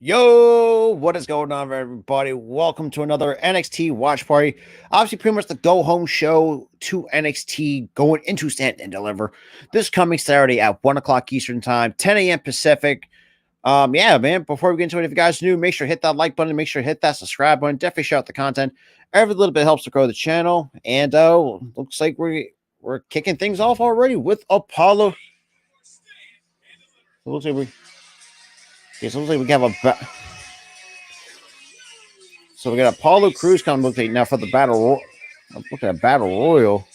Yo, what is going on, everybody? Welcome to another NXT watch party. Obviously, pretty much the go-home show to NXT going into Stand and Deliver this coming Saturday at 1 o'clock Eastern Time, 10 a.m. Pacific. Yeah, man, before we get into it, if you guys are new, make sure to hit that like button, make sure to hit that subscribe button. Definitely share out the content. Every little bit helps to grow the channel. And looks like we're kicking things off already with Apollo. Looks like we have so we got Apollo Crews coming up now for the Battle Royal.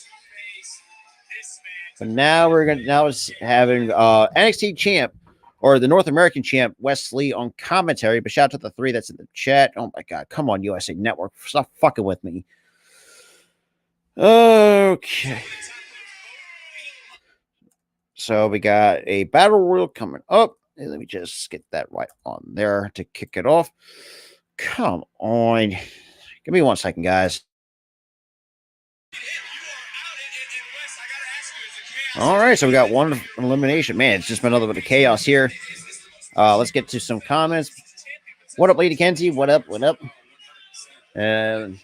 But now it's having NXT champ or the North American champ Wesley on commentary. But shout out to the three that's in the chat. Oh my god, come on, USA Network. Stop fucking with me. Okay. So we got a Battle Royal coming up. Let me just get that right on there to kick it off. Come on. Give me 1 second, guys. All right, so we got one elimination. Man, it's just been another bit of chaos here. Let's get to some comments. What up, Lady Kenzie? What up? What up? And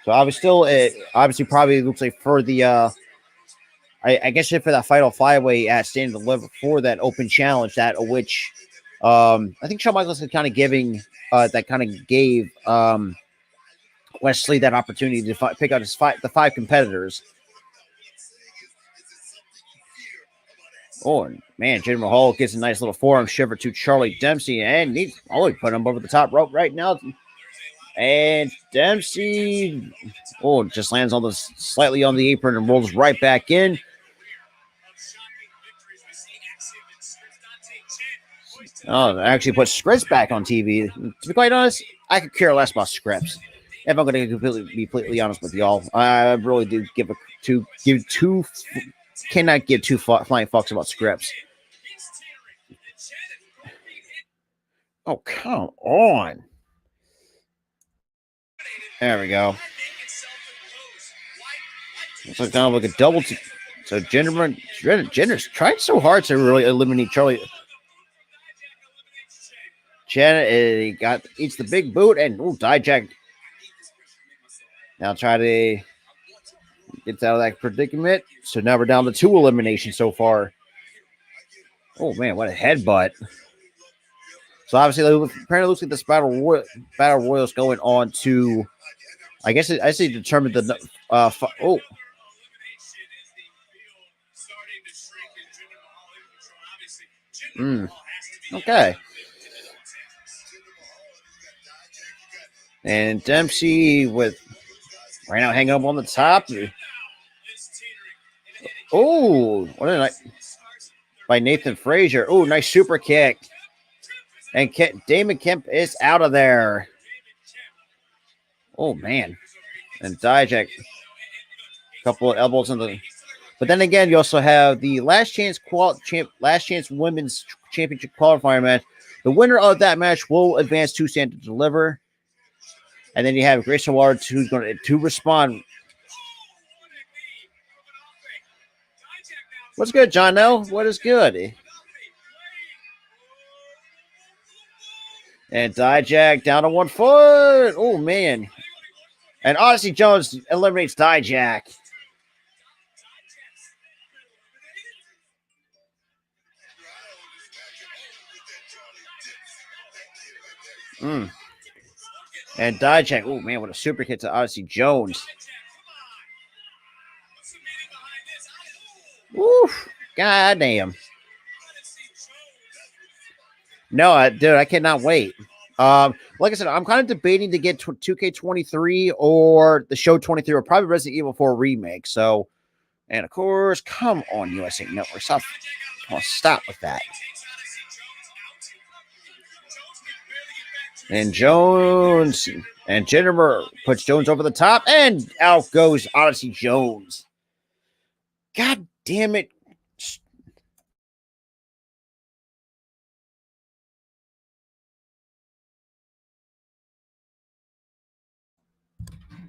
so obviously probably looks like for the I guess for that final five-way at Stand and Deliver for that open challenge, that which I think Shawn Michaels is kind of giving that kind of gave Wesley that opportunity to pick out the five competitors. Oh, man, Jinder Mahal gets a nice little forearm shiver to Charlie Dempsey, and he put him over the top rope right now. And Dempsey, just lands on slightly on the apron and rolls right back in. Oh, I actually put scripts back on TV. To be quite honest, I could care less about scripts. If I'm going to be completely honest with y'all, I really do cannot give two flying fucks about scripts. Oh, come on. There we go. It's like kind of like a double. So Jinder's tried so hard to really eliminate Charlie. Janet eats the big boot and Dijak. Now try to get out of that predicament. So now we're down to 2 eliminations so far. Oh man, what a headbutt! So obviously, apparently, looks like this battle royal is going on to. I guess I say determine the. Okay. And Dempsey with right now hanging up on the top. Oh, what a nice by Nathan Frazier. Oh, nice super kick. And Damon Kemp is out of there. Oh man. And Dijak. A couple of elbows in the. But then again, you also have the last chance women's championship qualifier match. The winner of that match will advance to Stand and Deliver. And then you have Grayson Waller who's going to respond. What's good, John L? What is good? And Dijak down to 1 foot. Oh, man. And Odyssey Jones eliminates Dijak. And Dijak, oh man, what a super hit to Odyssey Jones. Oof, goddamn. No, dude, I cannot wait. Like I said, I'm kind of debating to get 2K23 or the show 23 or probably Resident Evil 4 remake. So, and of course, come on, USA Network, stop with that. And Jones and Jinder puts Jones over the top, and out goes Odyssey Jones. God damn it.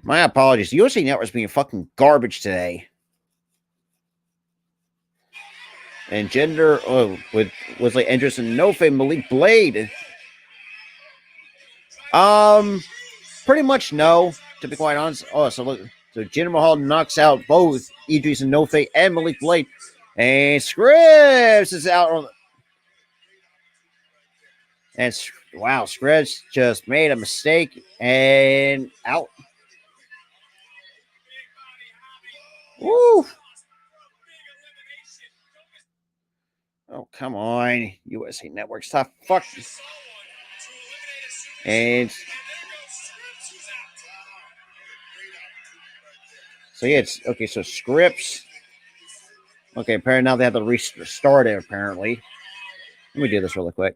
My apologies. The USA Network's being fucking garbage today. And gender with Wesley Anderson, No Fame, Malik Blade. Pretty much no, to be quite honest. Oh, so look, so Jinder Mahal knocks out both Idris and Nofe and Malik Blade, and Scripps is out on. And wow, Scripps just made a mistake and out. Woo! Oh, come on. USA Network, stop. Fuck. And so, yeah, it's okay. So, Scripps. Okay, apparently now they have to restart it, apparently. Let me do this really quick.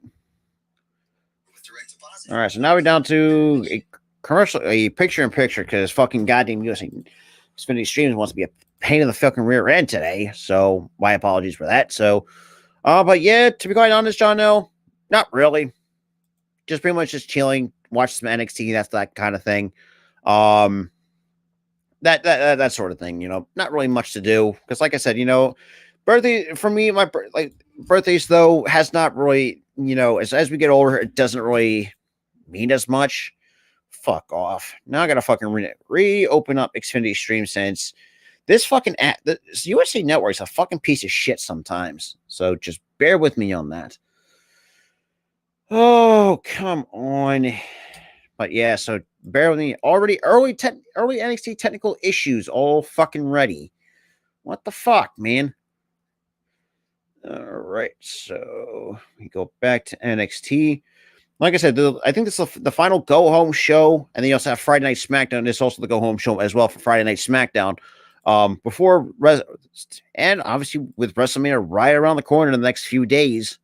All right, so now we're down to a commercial, a picture-in-picture, because fucking goddamn USA Xfinity Streams wants to be a pain in the fucking rear end today. So, my apologies for that. So, but yeah, to be quite honest, John, no, not really. Just pretty much just chilling, watch some NXT. That's that kind of thing. That sort of thing. You know, not really much to do because, like I said, you know, birthday for me, my birthdays though has not really, you know, as we get older, it doesn't really mean as much. Fuck off. Now I gotta fucking reopen up Xfinity Stream since this fucking this USA Network is a fucking piece of shit sometimes. So just bear with me on that. Oh, come on. But yeah, so bear with me. Already early NXT technical issues all fucking ready. What the fuck, man? All right, so we go back to NXT. Like I said, I think this is the final go-home show, and then you also have Friday Night SmackDown. This is also the go-home show as well for Friday Night SmackDown. And obviously with WrestleMania right around the corner in the next few days,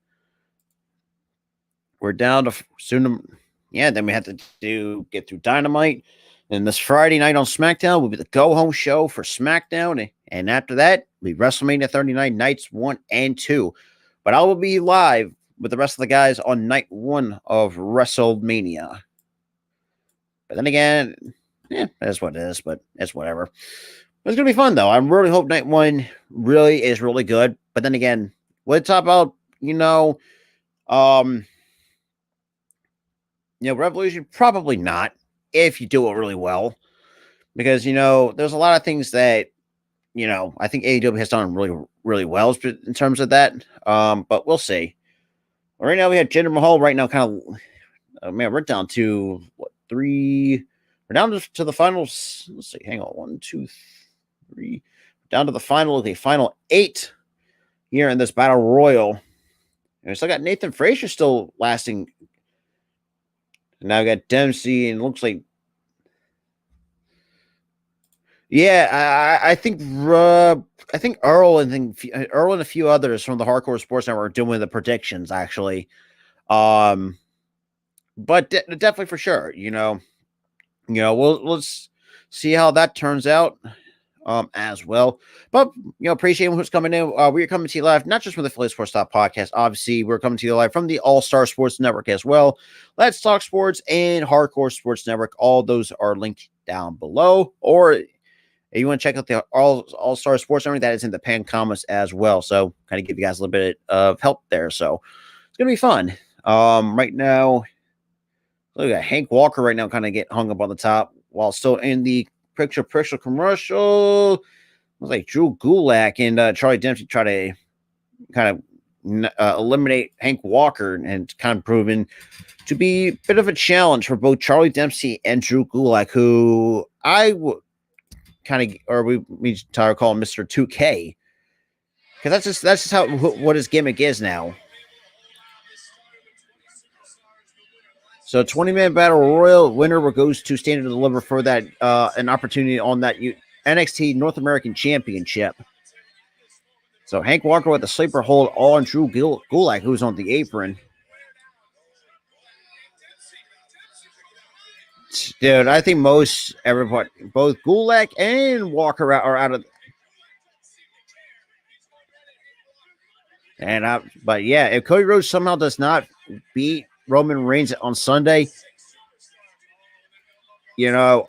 we're down to soon. Yeah, then we have to get through Dynamite. And this Friday night on SmackDown will be the go-home show for SmackDown. And after that, we WrestleMania 39 nights 1 and 2. But I will be live with the rest of the guys on night 1 of WrestleMania. But then again, yeah, that's what it is, but it's whatever. It's going to be fun, though. I really hope night 1 really is really good. But then again, we'll talk about, Revolution, probably not, if you do it really well. Because, there's a lot of things that, I think AEW has done really, really well in terms of that. But we'll see. Right now, we have Jinder Mahal right now we're down to, 3? We're down to the finals. Let's see. Hang on. 1, 2, 3. Down to the final 8 here in this Battle Royal. And we still got Nathan Frazier still lasting. And now we got Dempsey, and it looks like, yeah, I think Earl and a few others from the Hardcore Sports Network are doing the predictions actually, but definitely for sure, we'll see how that turns out. As well. But, appreciate who's coming in. We're coming to you live, not just from the Philly Sports Talk podcast. Obviously, we're coming to you live from the All-Star Sports Network as well. Let's Talk Sports and Hardcore Sports Network. All those are linked down below. Or if you want to check out the All-Star Sports Network, that is in the pan comments as well. So, kind of give you guys a little bit of help there. So, it's going to be fun. Right now, look at Hank Walker right now kind of get hung up on the top while still in the picture commercial. It was like Drew Gulak and Charlie Dempsey try to kind of eliminate Hank Walker, and kind of proven to be a bit of a challenge for both Charlie Dempsey and Drew Gulak, who I would we call him Mr. 2K, because that's just what his gimmick is now. So 20-man battle royal winner goes to Stand and Deliver for that an opportunity on that NXT North American Championship. So Hank Walker with the sleeper hold on Drew Gulak, who's on the apron. Dude, I think everybody, both Gulak and Walker are out of. But yeah, if Cody Rhodes somehow does not beat Roman Reigns on Sunday, I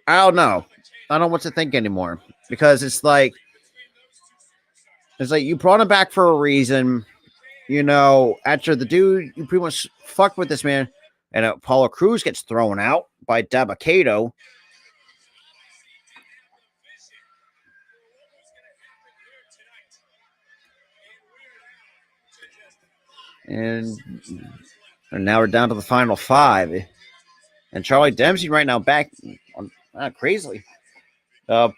don't know. I don't know what to think anymore, because it's like, It's like you brought him back for a reason. You know, after the dude, you pretty much fucked with this man. And Apollo Crews gets thrown out by Dabba-Kato. And now we're down to the final 5. And Charlie Dempsey right now back on crazily.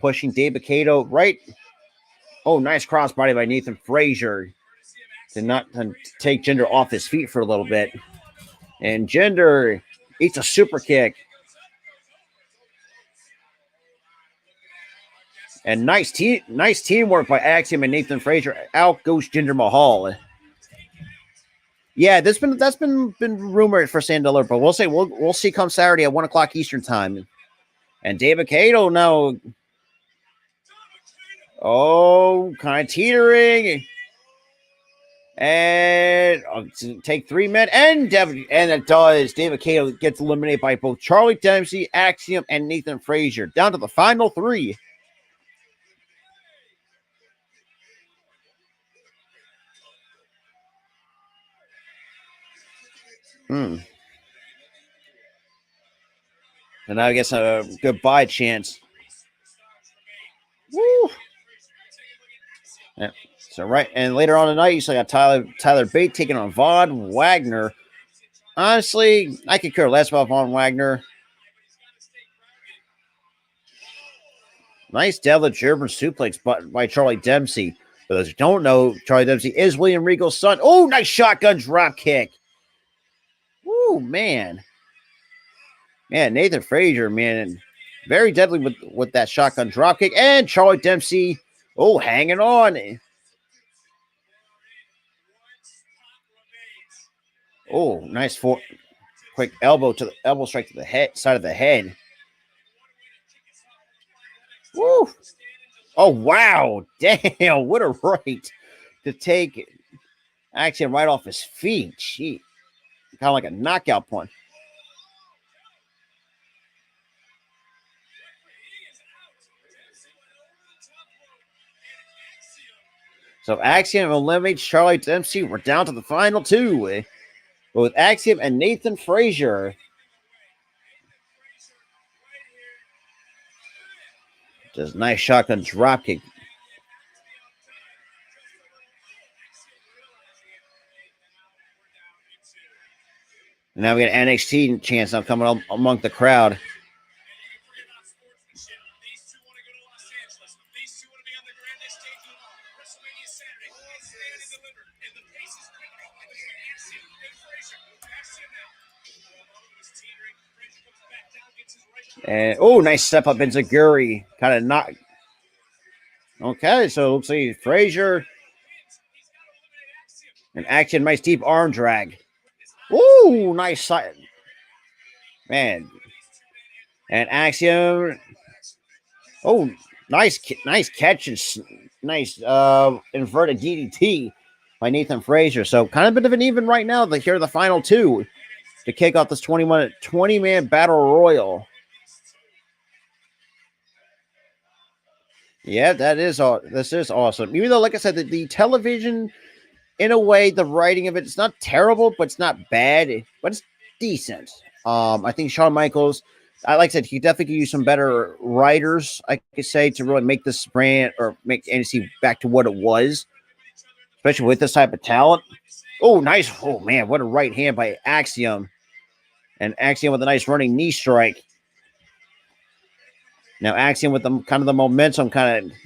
Pushing Dabba-Kato right. Oh, nice crossbody by Nathan Frazier to take Jinder off his feet for a little bit. And Jinder eats a super kick. And nice teamwork by Axiom and Nathan Frazier. Out goes Jinder Mahal. Yeah, that's been rumored for Sandler, but we'll see come Saturday at 1:00 Eastern time. And Dabba-Kato now, kind of teetering, and take 3 men, and it does. Dabba-Kato gets eliminated by both Charlie Dempsey, Axiom, and Nathan Frazier. Down to the final 3. And now I guess a goodbye chance. Woo! Yeah. So right, and later on tonight, you still got Tyler Bate taking on Von Wagner. Honestly, I could care less about Von Wagner. Nice devil German suplex by Charlie Dempsey. For those who don't know, Charlie Dempsey is William Regal's son. Oh, nice shotgun drop kick. Woo, man. Man, Nathan Frazier, man, very deadly with that shotgun drop kick. And Charlie Dempsey, hanging on. Oh, nice quick elbow strike to the side of the head. Woo! Oh wow! Damn! What a right to take Axiom right off his feet. Gee, kind of like a knockout punch. So Axiom eliminates Charlie Dempsey. We're down to the final 2. With Axiom and Nathan Frazier. Just nice shotgun dropkick. Now we got NXT chance now coming among the crowd. And nice step up into Guri. Kind of knock. Okay, so it looks like Frazier and Axiom, nice deep arm drag. Ooh, nice side. Man. And Axiom. Oh, nice catch and nice inverted DDT by Nathan Frazier. So kind of a bit of an even right now. Here are the final 2 to kick off this 20-man battle royal. Yeah, this is awesome. Even though, like I said, the television, in a way, the writing of it's not terrible, but it's not bad, but it's decent. I think Shawn Michaels, like I said, he definitely could use some better writers, I could say, to really make this brand or make NXT back to what it was, especially with this type of talent. Oh, nice. Oh, man, what a right hand by Axiom. And Axiom with a nice running knee strike. Now Axiom with the kind of the momentum, kind of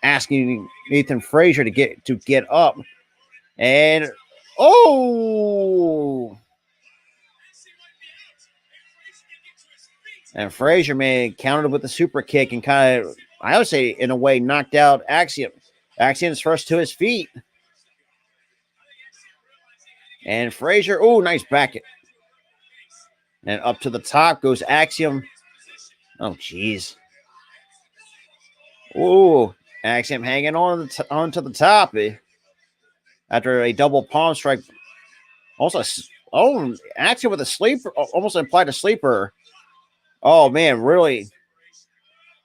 asking Nathan Frazier to get up. And and Frazier, man, countered with a super kick and kind of, I would say, in a way, knocked out Axiom. Axiom's first to his feet. And Frazier, nice back. And up to the top goes Axiom. Oh, jeez. Axiom hanging on to the top. After a double palm strike. Also, Axiom with a sleeper, almost implied a sleeper. Oh, man, really?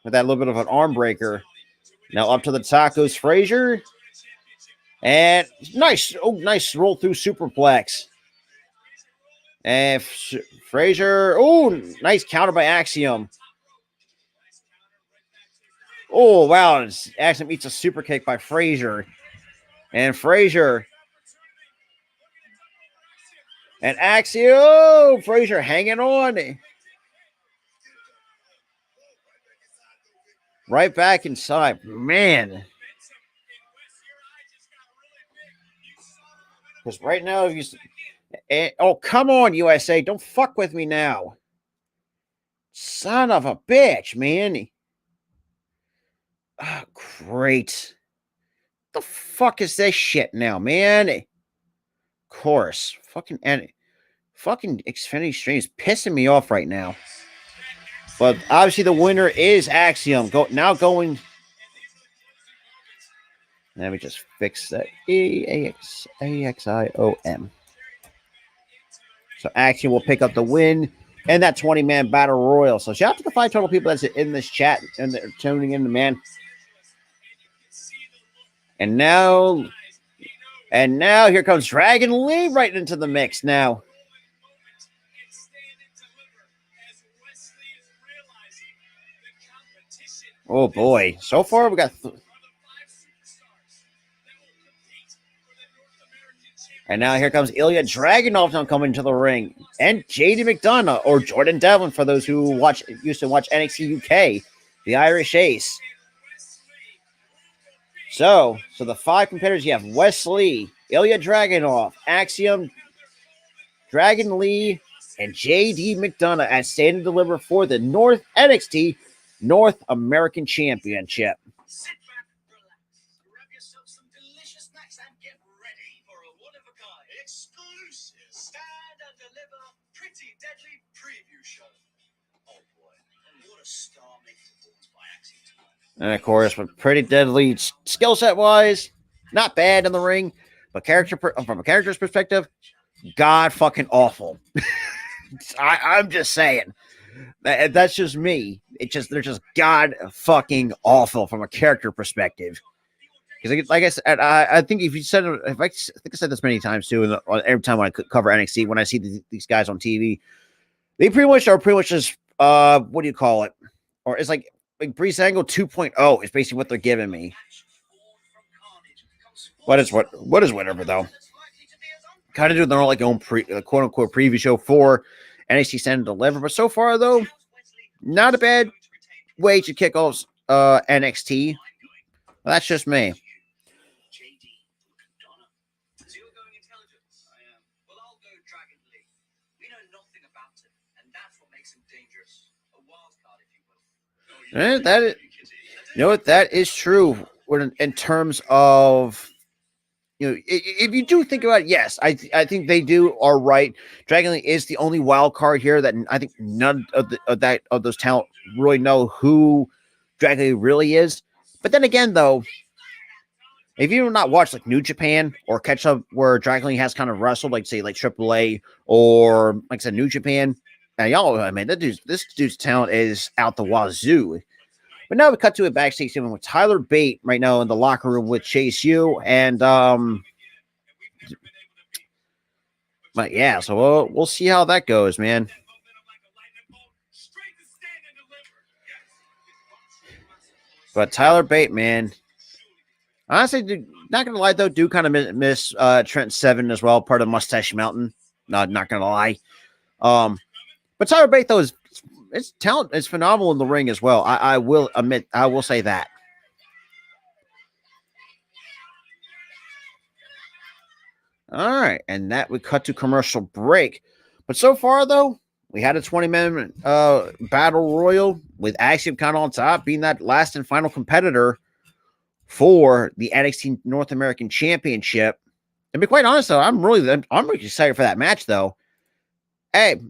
With that little bit of an arm breaker. Now up to the top goes Frazier. And nice, nice roll through superplex. And Frazier, nice counter by Axiom. Oh, wow. Axiom eats a super kick by Frazier. And Frazier. And Axiom. Frazier hanging on. Right back inside. Man. Because right now, if you... oh, come on, USA. Don't fuck with me now. Son of a bitch, man. Oh, great. The fuck is this shit now, man? Of course. Fucking Xfinity Stream is pissing me off right now. But obviously the winner is Axiom. Going. Let me just fix that. AXIOM. So Axiom will pick up the win and that 20-man battle royal. So shout out to the 5 total people that's in this chat and they're tuning in, man. And now here comes Dragon Lee right into the mix now. Oh boy. So far we got and now here comes Ilya Dragunov now coming to the ring. And JD McDonough, or Jordan Devlin for those who used to watch NXT UK, the Irish Ace. So the 5 competitors, you have Wesley, Ilya Dragunov, Axiom, Dragon Lee, and JD McDonough at Stand and Deliver for the NXT North American Championship. Sit back, relax, grab yourself some delicious snacks and get ready for a one-of-a-kind exclusive Stand and Deliver Pretty Deadly preview show. Oh boy, what a star makes performance by Axiom. And of course, with Pretty Deadly skill set wise, not bad in the ring, but from a character's perspective, god fucking awful. I'm just saying. That's just me. They're just god fucking awful from a character perspective. Because like I said, I think I think I said this many times too. Every time when I cover NXT, when I see these guys on TV, they pretty much just what do you call it? Or it's like Breeze Angle 2.0 is basically what they're giving me. What is whatever though. Kind of do their own quote unquote preview show for NXT Stand and Deliver, but so far though, not a bad way to kick off NXT. Well, that's just me. That is, you know what, that is true. In terms of, you know, if you do think about it, yes, I think they are right. Dragon Lee is the only wild card here that I think none of those talent really know who Dragon Lee really is. But then again, though, if you do not watch like New Japan or catch up where Dragon Lee has kind of wrestled, like say like AAA or like I said New Japan, and y'all, I mean, this dude's talent is out the wazoo. But now we cut to a backstage scene with Tyler Bate right now in the locker room with Chase U. And, but yeah, so we'll see how that goes, man. But Tyler Bate, man, honestly, not going to lie, though, do kind of miss Trent Seven as well, part of Mustache Mountain. Not going to lie. But Tyler Bate, though, his talent is phenomenal in the ring as well. I will admit, I will say that. All right, and that we cut to commercial break. But so far, though, we had a 20-man battle royal with Axiom kind of on top, being that last and final competitor for the NXT North American Championship. And to be quite honest, though, I'm really excited for that match, though. Hey,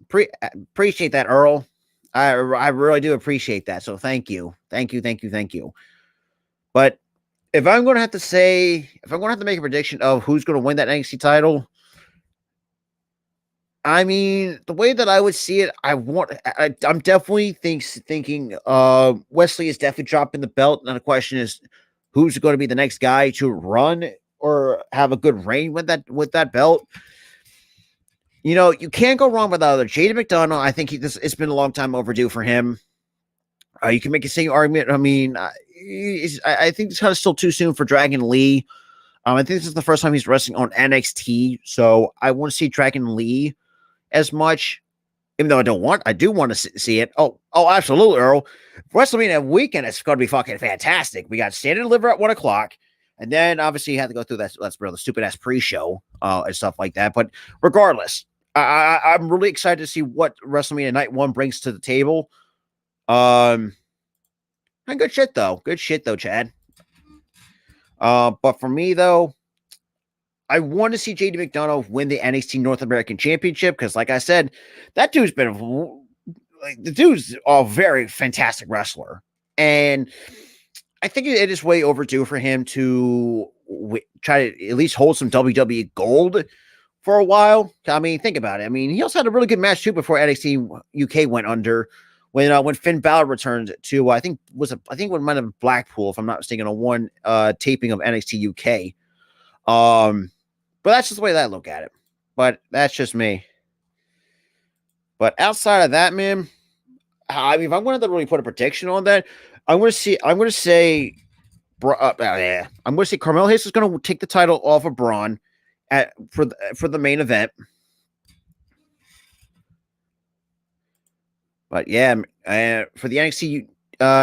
appreciate that, Earl. I really do appreciate that. So thank you. But if I'm going to have to make a prediction of who's going to win that NXT title, I mean, the way that I would see it, I'm definitely thinking Wesley is definitely dropping the belt. And the question is, who's going to be the next guy to run or have a good reign with that belt. You know, you can't go wrong with either Jaden McDonough. I think it's been a long time overdue for him. You can make a same argument. I mean, I think it's kind of still too soon for Dragon Lee. I think this is the first time he's wrestling on NXT, so I want to see Dragon Lee as much. Even though I do want to see it. Oh, absolutely, Earl. WrestleMania weekend is going to be fucking fantastic. We got Stand and Deliver at 1 o'clock. And then obviously you have to go through that's the stupid ass pre-show and stuff like that. But regardless, I'm really excited to see what WrestleMania Night 1 brings to the table. And good shit though. Good shit though, Chad. But for me though, I want to see JD McDonough win the NXT North American Championship because, like I said, that dude's been the dude's a very fantastic wrestler, and I think it is way overdue for him to try to at least hold some WWE gold for a while. I mean, think about it. I mean, he also had a really good match too before NXT UK went under when Finn Balor returned to I think it might have been Blackpool if I'm not mistaken on one taping of NXT UK. But that's just the way that I look at it. But that's just me. But outside of that, man, I mean, if I'm going to really put a prediction on that, I'm going to say Carmelo Hayes is going to take the title off of Braun for the main event. But yeah, for the NXT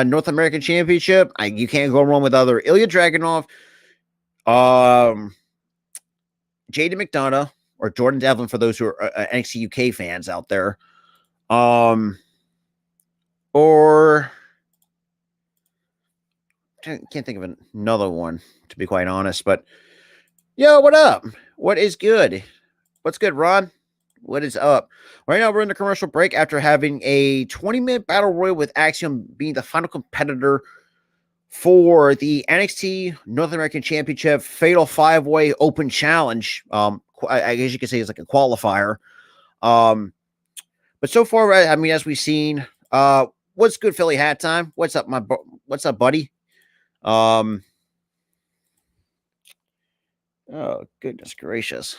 North American Championship, you can't go wrong with either Ilya Dragunov, Jaden McDonough, or Jordan Devlin for those who are NXT UK fans out there. Or can't think of another one, to be quite honest. But yo, what up? What is good? What's good, Ron? What is up? Right now, we're in the commercial break after having a 20-minute battle royal with Axiom being the final competitor for the NXT North American Championship Fatal 5-Way Open Challenge. I guess you could say it's like a qualifier. But so far, I mean, as we've seen, what's good, Philly Hat Time? What's up, what's up, buddy? Oh, goodness gracious.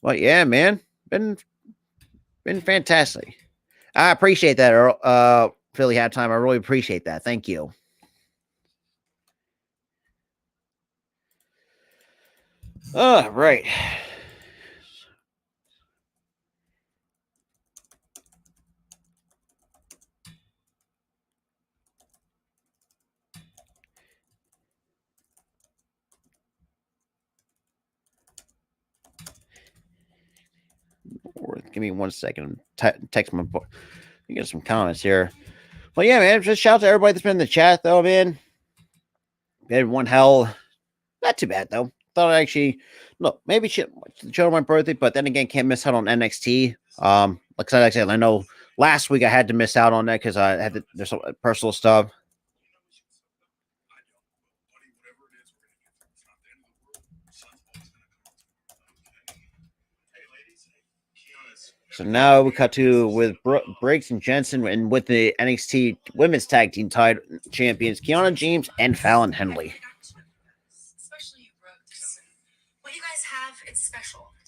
Well, yeah, man. Been fantastic. I appreciate that, Earl. Philly Hat Time. I really appreciate that. Thank you. Right. Give me 1 second. Text my book. You get some comments here. Well, yeah, man. Just shout out to everybody that's been in the chat, though, man. We had one hell. Not too bad, though. Thought I actually look, maybe show my birthday, but then again, can't miss out on NXT. Like I said, I know last week I had to miss out on that because I had there's some personal stuff. So now we cut to with Briggs and Jensen and with the NXT Women's Tag Team title champions Kiana James and Fallon Henley. Especially you, Brooks. What you guys have, it's special. I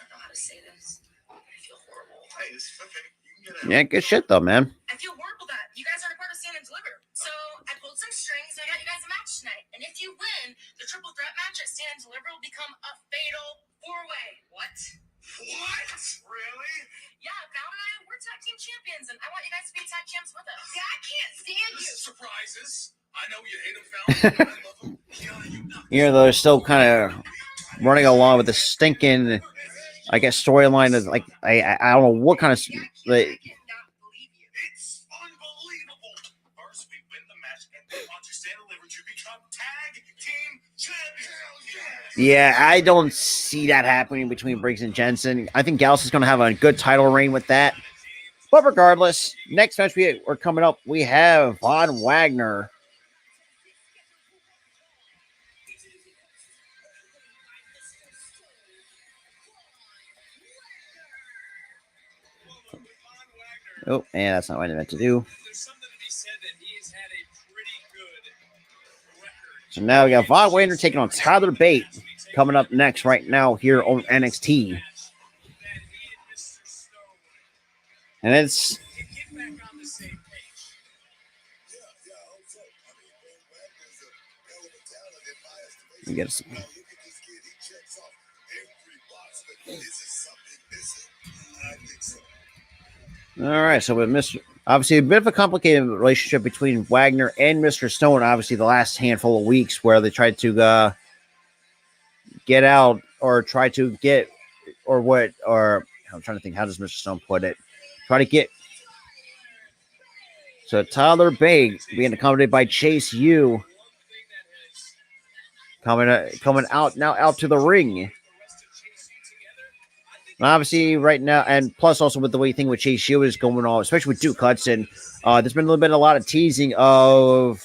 don't know how to say this. I feel horrible. Hey, it's okay. You can get Yeah, good shit though, man. I feel horrible that you guys aren't a part of Stand and Deliver. So I pulled some strings and I got you guys a match tonight. And if you win, the triple threat match at Stand and Deliver will become a fatal 4-way. What? What? Really? Yeah, Val and I, we're tag team champions, and I want you guys to be tag champs with us. Yeah, I can't stand you. Surprises. I know you hate them, Val. I love them. You know, they're still kind of running along with the stinking, I guess, storyline is like I don't know what kind of. Like, it's unbelievable. First, we win the match, and they want to Stand and Deliver to become tag team champions. yeah, I don't see that happening between Briggs and Jensen. I think Gallus is going to have a good title reign with that. But regardless, next match we're coming up, we have Von Wagner. Oh, and that's not what I meant to do. So now we got Von Wagner taking on Tyler Bate coming up next right now here on NXT. And it's... Get some... All right, so with Mr. Obviously, a bit of a complicated relationship between Wagner and Mr. Stone. Obviously, the last handful of weeks where they tried to get out or try to get, or what, or I'm trying to think, how does Mr. Stone put it? Try to get. So Tyler Bate being accommodated by Chase U coming out now out to the ring. Obviously, right now, and plus also with the way thing with Chase U is going on, especially with Duke Hudson, there's been a lot of teasing of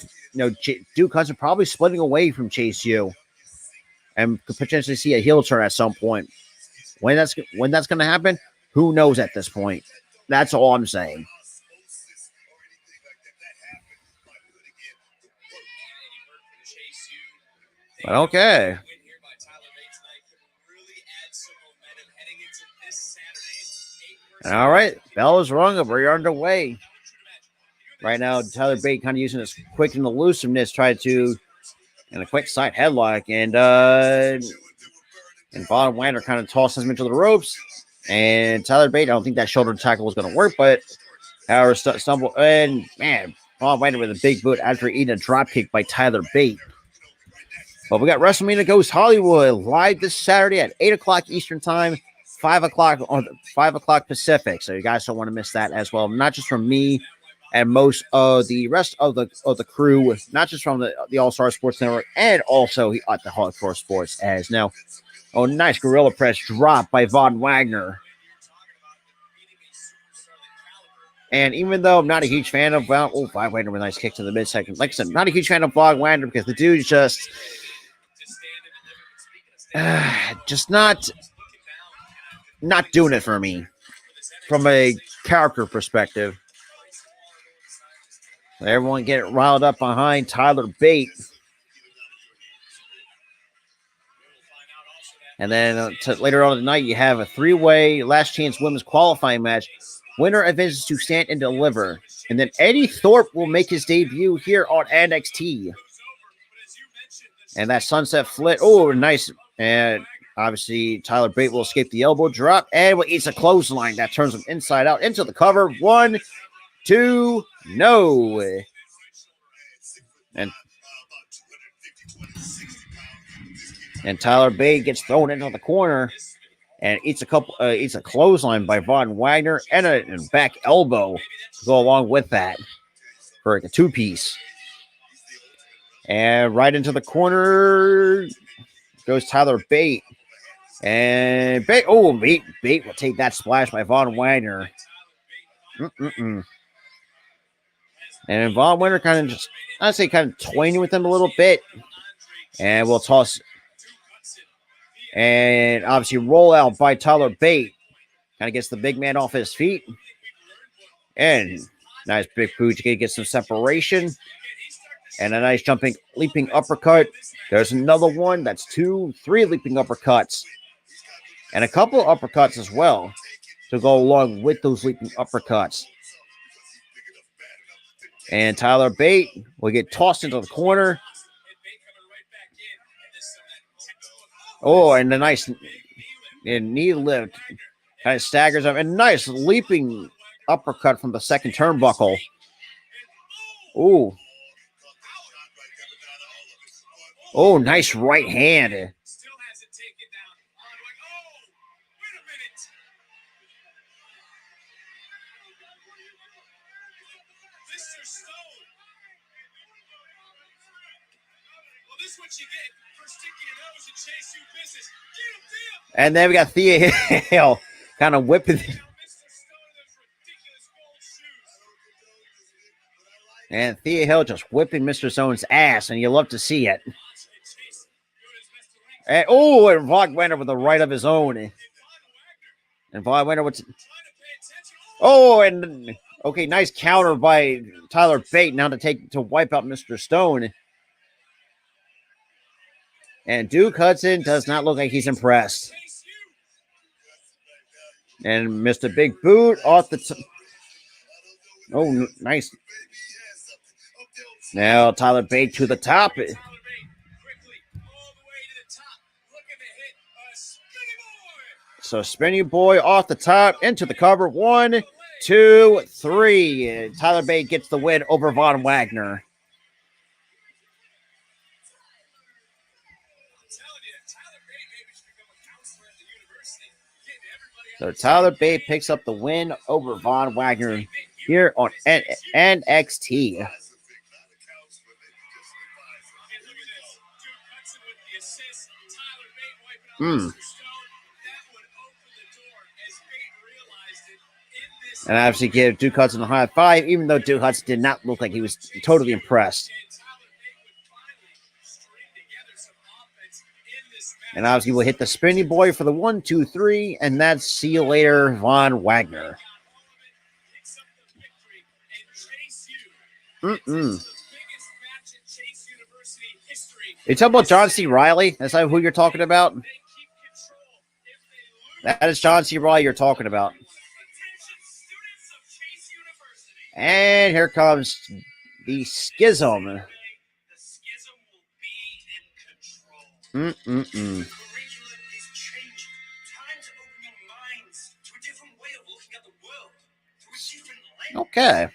Duke Hudson probably splitting away from Chase U, and could potentially see a heel turn at some point. When that's going to happen, who knows at this point? That's all I'm saying. But okay. All right, bell is rung. We're underway. Right now, Tyler Bate kind of using his quick and elusiveness, try to in a quick side headlock, and Von Wagner kind of tosses him into the ropes. And Tyler Bate, I don't think that shoulder tackle was going to work, but Howard stumble, and man, Von Wagner with a big boot after eating a drop kick by Tyler Bate. But we got WrestleMania Goes Hollywood live this Saturday at 8 o'clock Eastern Time, 5 o'clock Pacific. So you guys don't want to miss that as well. Not just from me and most of the rest of the crew, not just from the All-Star Sports Network, and also at the Hardcore Sports as now. Oh, nice gorilla press drop by Von Wagner. And even though I'm not a huge fan of Von Wagner with a nice kick to the midsection. Like I said, not a huge fan of Von Wagner because the dude's just not doing it for me from a character perspective. Everyone get riled up behind Tyler Bate. And then later on tonight, you have a three-way last chance women's qualifying match. Winner advances to stand and deliver. And then Eddie Thorpe will make his debut here on NXT. And that sunset flip. Oh, nice. And obviously, Tyler Bate will escape the elbow drop. And eats a clothesline that turns him inside out into the cover. 1, 2, no. And Tyler Bate gets thrown into the corner and eats a clothesline by Von Wagner and a back elbow to go along with that for a two-piece. And right into the corner goes Tyler Bate. And Bate will take that splash by Von Wagner. And Von Wagner kind of toying with him a little bit. And we'll toss. And obviously roll out by Tyler Bate. Kind of gets the big man off his feet. And nice big boot to get some separation. And a nice leaping uppercut. There's another one. That's 2, 3 leaping uppercuts. And a couple of uppercuts as well to go along with those leaping uppercuts. And Tyler Bate will get tossed into the corner. Oh, and a nice knee lift. Kind of staggers up. And nice leaping uppercut from the second turnbuckle. Ooh. Oh, nice right hand. And then we got Thea Hale kind of whipping. And Thea Hale just whipping Mr. Stone's ass, and you love to see it. And Von Wagner with the right of his own. And Von Wagner with... okay, nice counter by Tyler Bate now to wipe out Mr. Stone. And Duke Hudson does not look like he's impressed. And Mr. Big Boot off the... Oh, nice. Now Tyler Bate to the top. So Spinny Boy off the top into the cover. 1, 2, 3. Tyler Bate gets the win over Von Wagner. So Tyler Bate picks up the win over Von Wagner here on NXT. And obviously give Duke Hudson a high five, even though Duke Hudson did not look like he was totally impressed. And obviously we'll hit the Spinny Boy for the 1, 2, 3, and that's see you later, Von Wagner. You talking about John C. Reilly? That's not who you're talking about? That is John C. Reilly you're talking about. And here comes the Schism. Okay.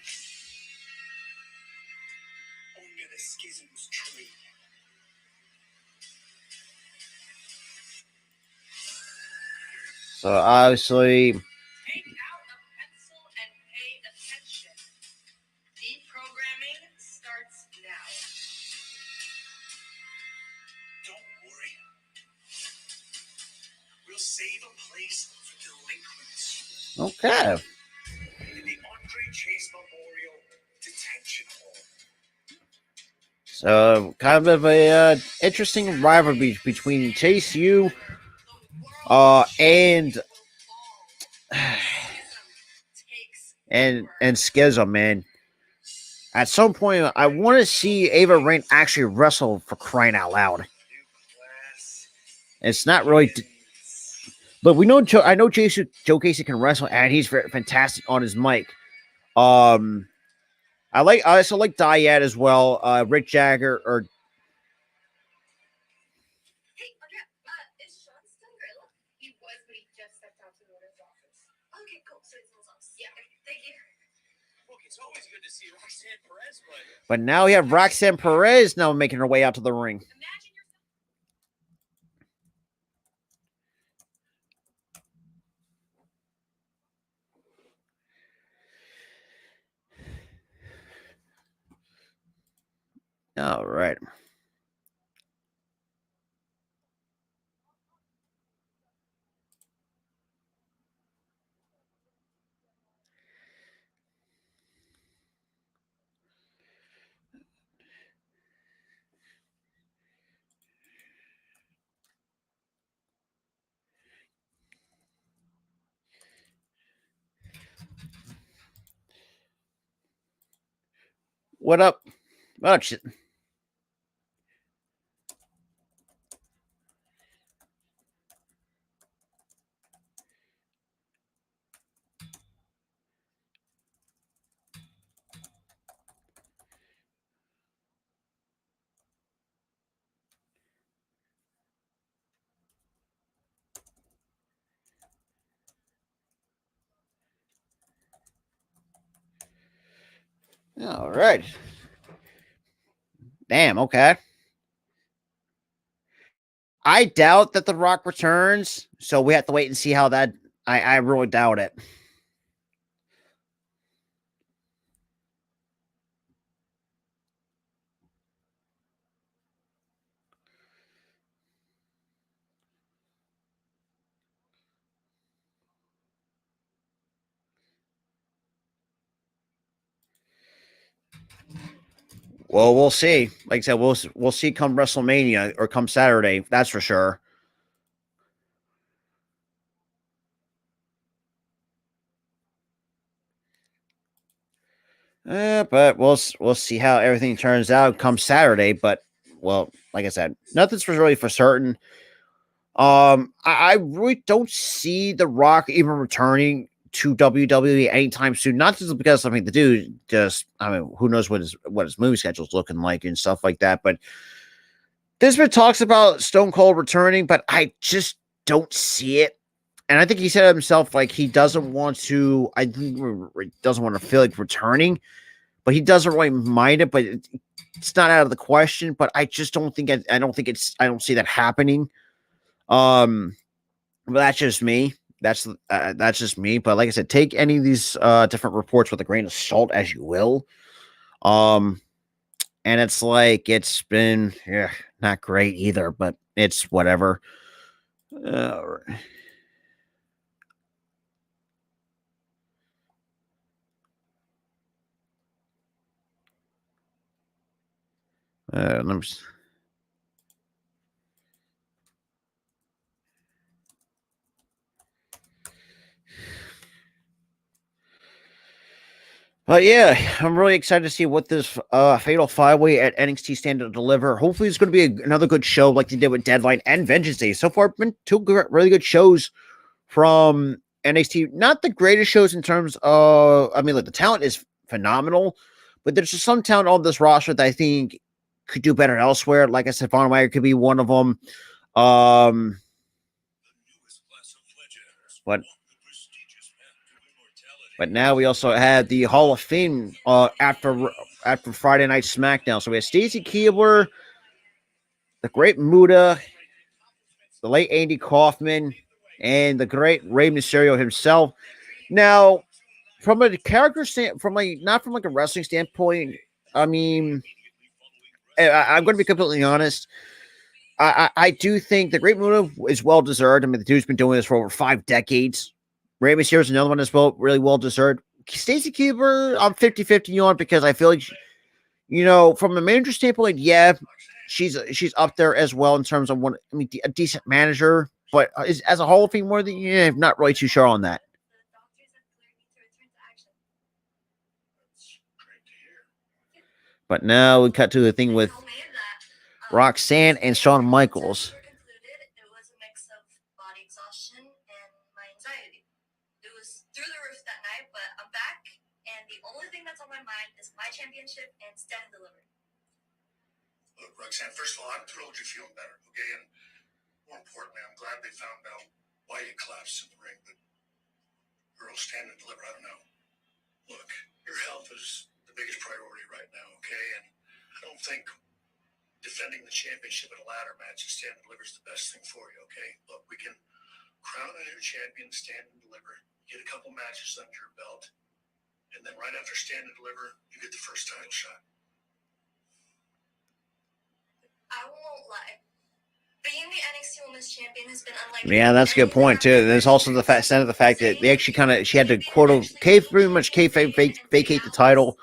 So obviously, take out a pencil and pay attention. Deprogramming starts now. Don't worry. We'll save a place for delinquents. Okay. In the Andre Chase Memorial Detention Hall. So kind of a interesting rivalry between Chase U and Schism, man. At some point, I want to see Ava Rain actually wrestle, for crying out loud. It's not really, but we know I know Joe Casey can wrestle, and he's very fantastic on his mic. I also like Dyad as well. Rick Jagger or. Hey, Andrea, is Sean still available? He was, but he just stepped out to go to his office. Okay, cool. So it's his office. Yeah, thank you. Look, it's always good to see Roxanne Perez, but now we have Roxanne Perez now making her way out to the ring. All right. What up? Oh, shit. All right. Damn, okay. I doubt that The Rock returns, so we have to wait and see how that. I really doubt it. Well, we'll see. Like I said, we'll see come WrestleMania or come Saturday. That's for sure. But we'll see how everything turns out come Saturday. But well, like I said, nothing's really for certain. I really don't see The Rock even returning to WWE anytime soon. Not just because I mean the dude just, I mean, who knows what his movie schedule's looking like and stuff like that. But there's been talks about Stone Cold returning, but I just don't see it. And I think he said himself, like, he doesn't want to, I think he doesn't want to feel like returning, but he doesn't really mind it, but it's not out of the question. But I just don't think, I don't see that happening. But that's just me. That's just me. But like I said, take any of these different reports with a grain of salt as you will. And it's like it's been not great either, but it's whatever. All right. Let me. But yeah, I'm really excited to see what this Fatal 5-Way at NXT Stand to deliver. Hopefully, it's going to be another good show like they did with Deadline and Vengeance Day. So far, been two really good shows from NXT. Not the greatest shows in terms of, I mean, like the talent is phenomenal, but there's just some talent on this roster that I think could do better elsewhere. Like I said, Von Wagner could be one of them. But now we also had the Hall of Fame after Friday Night SmackDown. So we had Stacy Keibler, the great Muta, the late Andy Kaufman, and the great Rey Mysterio himself. Now, from a character stand, not from like a wrestling standpoint, I mean, I'm going to be completely honest. I do think the Great Muta is well deserved. I mean, the dude's been doing this for over 5 decades. Rey Mysterio is another one as well, really well deserved. Stacy Keibler, I'm 50-50 on because I feel like, from a manager standpoint, yeah, she's up there as well in terms of a decent manager, but as a Hall of Fame worthy, I'm not really too sure on that. But now we cut to the thing with Roxanne and Shawn Michaels. It was a mix of body exhaustion and my anxiety. It was through the roof that night, but I'm back, and the only thing that's on my mind is my championship and Stand and Deliver. Look, Roxanne, first of all, I'm thrilled you're feeling better, okay? And more importantly, I'm glad they found out why you collapsed in the ring, but girl, Stand and Deliver, I don't know. Look, your health is the biggest priority right now, okay? And I don't think defending the championship in a ladder match and Stand and Deliver is the best thing for you, okay? Look, we can crown a new champion, Stand and Deliver, get a couple matches under your belt, and then right after Stand and Deliver, you get the first title shot. I won't lie. Being the NXT Women's Champion has been unlike. Yeah, that's a good point too. There's also the fact that they actually she had to pretty much vacate the title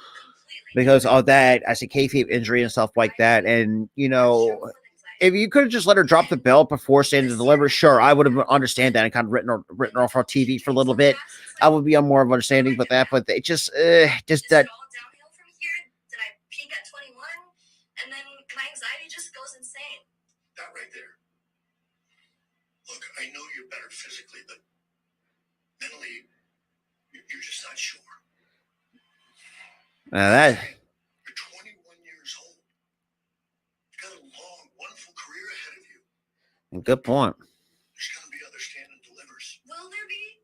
because of that. I say kayfabe injury and stuff like that, and if you could have just let her drop the belt before Stand and Deliver, sure, I would have understand that and kind of written her off on TV for a little bit. I would be on more of understanding with that, but they just that. Downhill from here. Did I peak at 21? And then my anxiety just goes insane. That right there. Look, I know you're better physically, but mentally, you're just not sure. That. You're 21 years old. You've got a long, wonderful career ahead of you. Good point. There's going to be other Stand and Delivers. Will there be?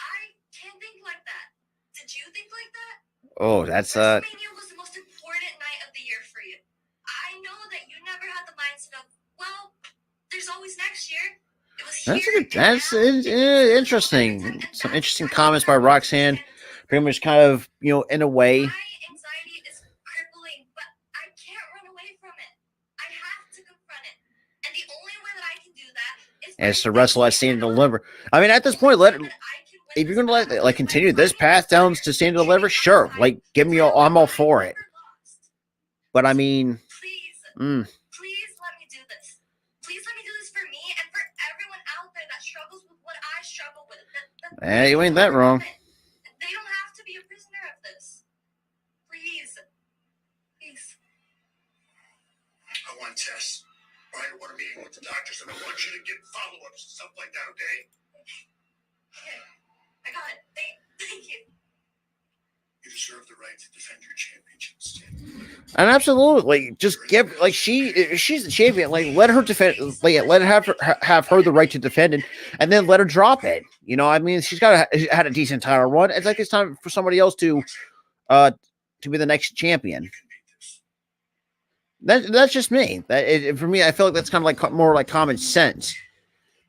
I can't think like that. Did you think like that? Oh, that's WrestleMania was the most important night of the year for you. I know that you never had the mindset of, well, there's always next year. It was that's interesting. Some interesting comments by Roxanne. Pretty much kind of, in a way. My anxiety is crippling, but I can't run away from it. I have to confront it. And the only way that I can do that is to wrestle at Stand and Deliver. I mean, at this point, if you're going to continue this path down to Stand and Deliver, sure. Give me I'm all for it. But I mean, please let me do this. Please let me do this for me and for everyone out there that struggles with what I struggle with. You ain't that wrong. They don't have to be a prisoner of this. Please. I want to with the doctors, and I want you to get follow-ups and stuff like that, okay? Okay, I got it. Thank you. You deserve the right to defend your championship, Stan. And absolutely, just give she's the champion. Like, let her defend. Like, let her have her the right to defend it, and then let her drop it. You know, I mean, she's had a decent title run. It's like it's time for somebody else to be the next champion. That's just me. For me, I feel like that's kind of like more like common sense.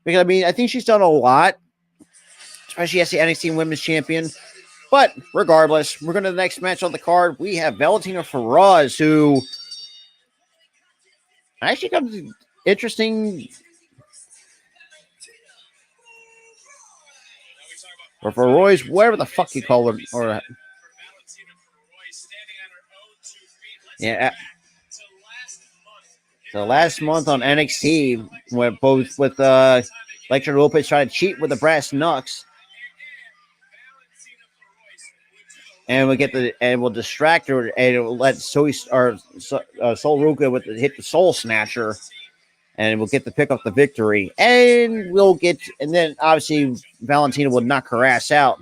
Because I mean, I think she's done a lot, especially as the NXT Women's Champion. But regardless, we're going to the next match on the card. We have Valentina Feroz, who actually got interesting. Or Feroz, whatever the fuck you call her. Or yeah. So last month on NXT, with Elektra Lopez trying to cheat with the brass knucks. And we'll distract her, and it'll let Soul Ruka hit the Soul Snatcher, and we'll get to pick up the victory. And then obviously Valentina will knock her ass out.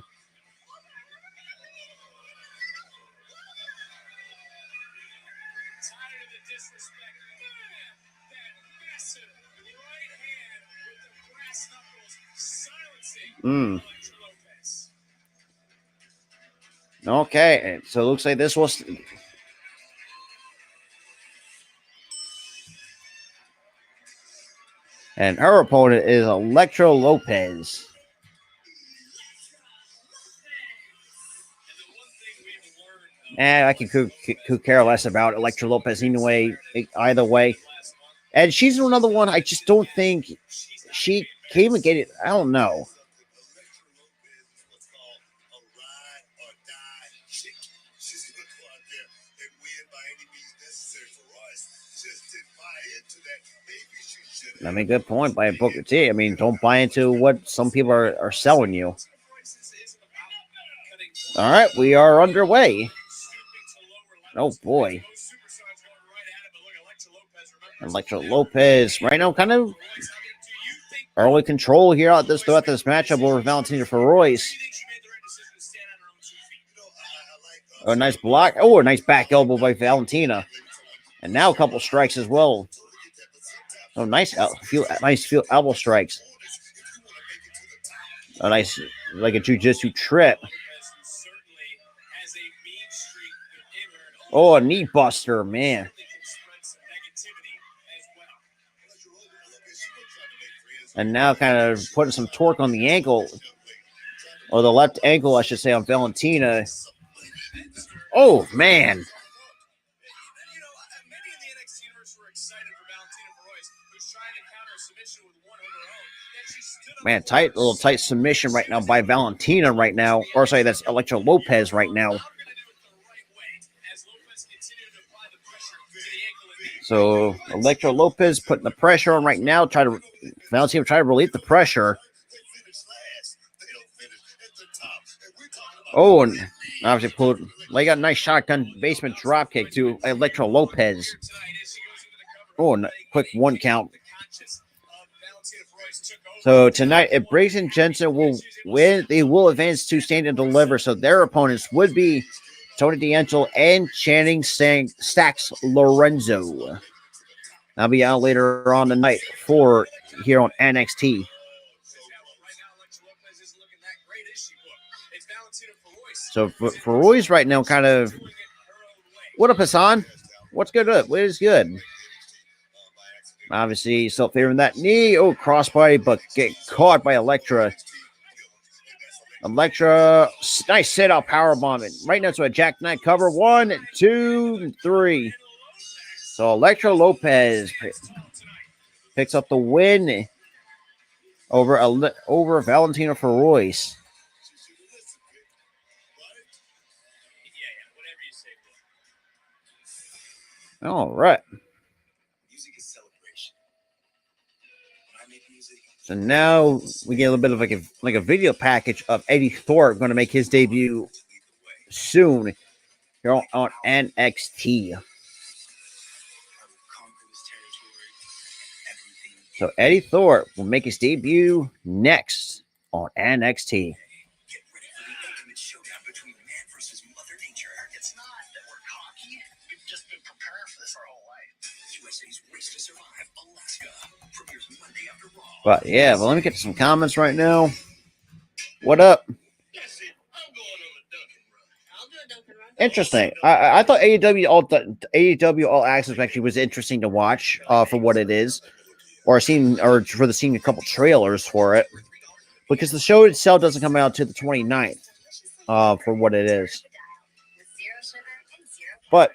Okay, so it looks like this was. And her opponent is Elektra Lopez. And I can could care less about Elektra Lopez anyway, either way. And she's another one I just don't think she can even get it. I don't know. I mean, good point by Booker T. I mean, don't buy into what some people are selling you. All right, we are underway. Oh, boy. Elektra Lopez right now kind of early control here throughout this matchup over Valentina Feroz. Oh, nice block. Oh, a nice back elbow by Valentina. And now a couple strikes as well. Oh, nice elbow strikes. A nice, like a jiu-jitsu trip. Oh, a knee buster, man. And now kind of putting some torque on the ankle. Or the left ankle, I should say, on Valentina. Oh, man. Man, little tight submission right now by Valentina right now. Or sorry, that's Elektra Lopez right now. So Elektra Lopez putting the pressure on right now. Valentina try to relieve the pressure. Oh, and obviously got a nice shotgun basement dropkick to Elektra Lopez. Oh, and a quick 1 count. So tonight, if Briggs and Jensen will win, they will advance to Stand and Deliver. So their opponents would be Tony D'Angelo and Channing Stacks Lorenzo. I'll be out later on tonight for here on NXT. So for Roy's right now, kind of. What up, Hassan? What's good? What is good? Obviously, still favoring that knee. Oh, crossbody, but get caught by Elektra. Elektra, nice sit-out powerbomb. Right now to a jackknife cover. 1, 2, 3. So Elektra Lopez picks up the win over Valentina Feroz. All right. So now we get a little bit of like a video package of Eddie Thorpe going to make his debut soon here on NXT. So Eddie Thorpe will make his debut next on NXT. Get ready for the ultimate showdown between man versus Mother Nature. It's not that we're cocky. We've just been preparing for this our whole life. USA's Race to Survive Alaska premieres Monday after Raw. But yeah, but let me get to some comments right now. What up? That's it. I'm going on a Dunkin' run. I'll do a Dunkin' run. Interesting. I thought AEW All Access actually was interesting to watch for what it is, or seeing a couple trailers for it, because the show itself doesn't come out to the 29th for what it is. But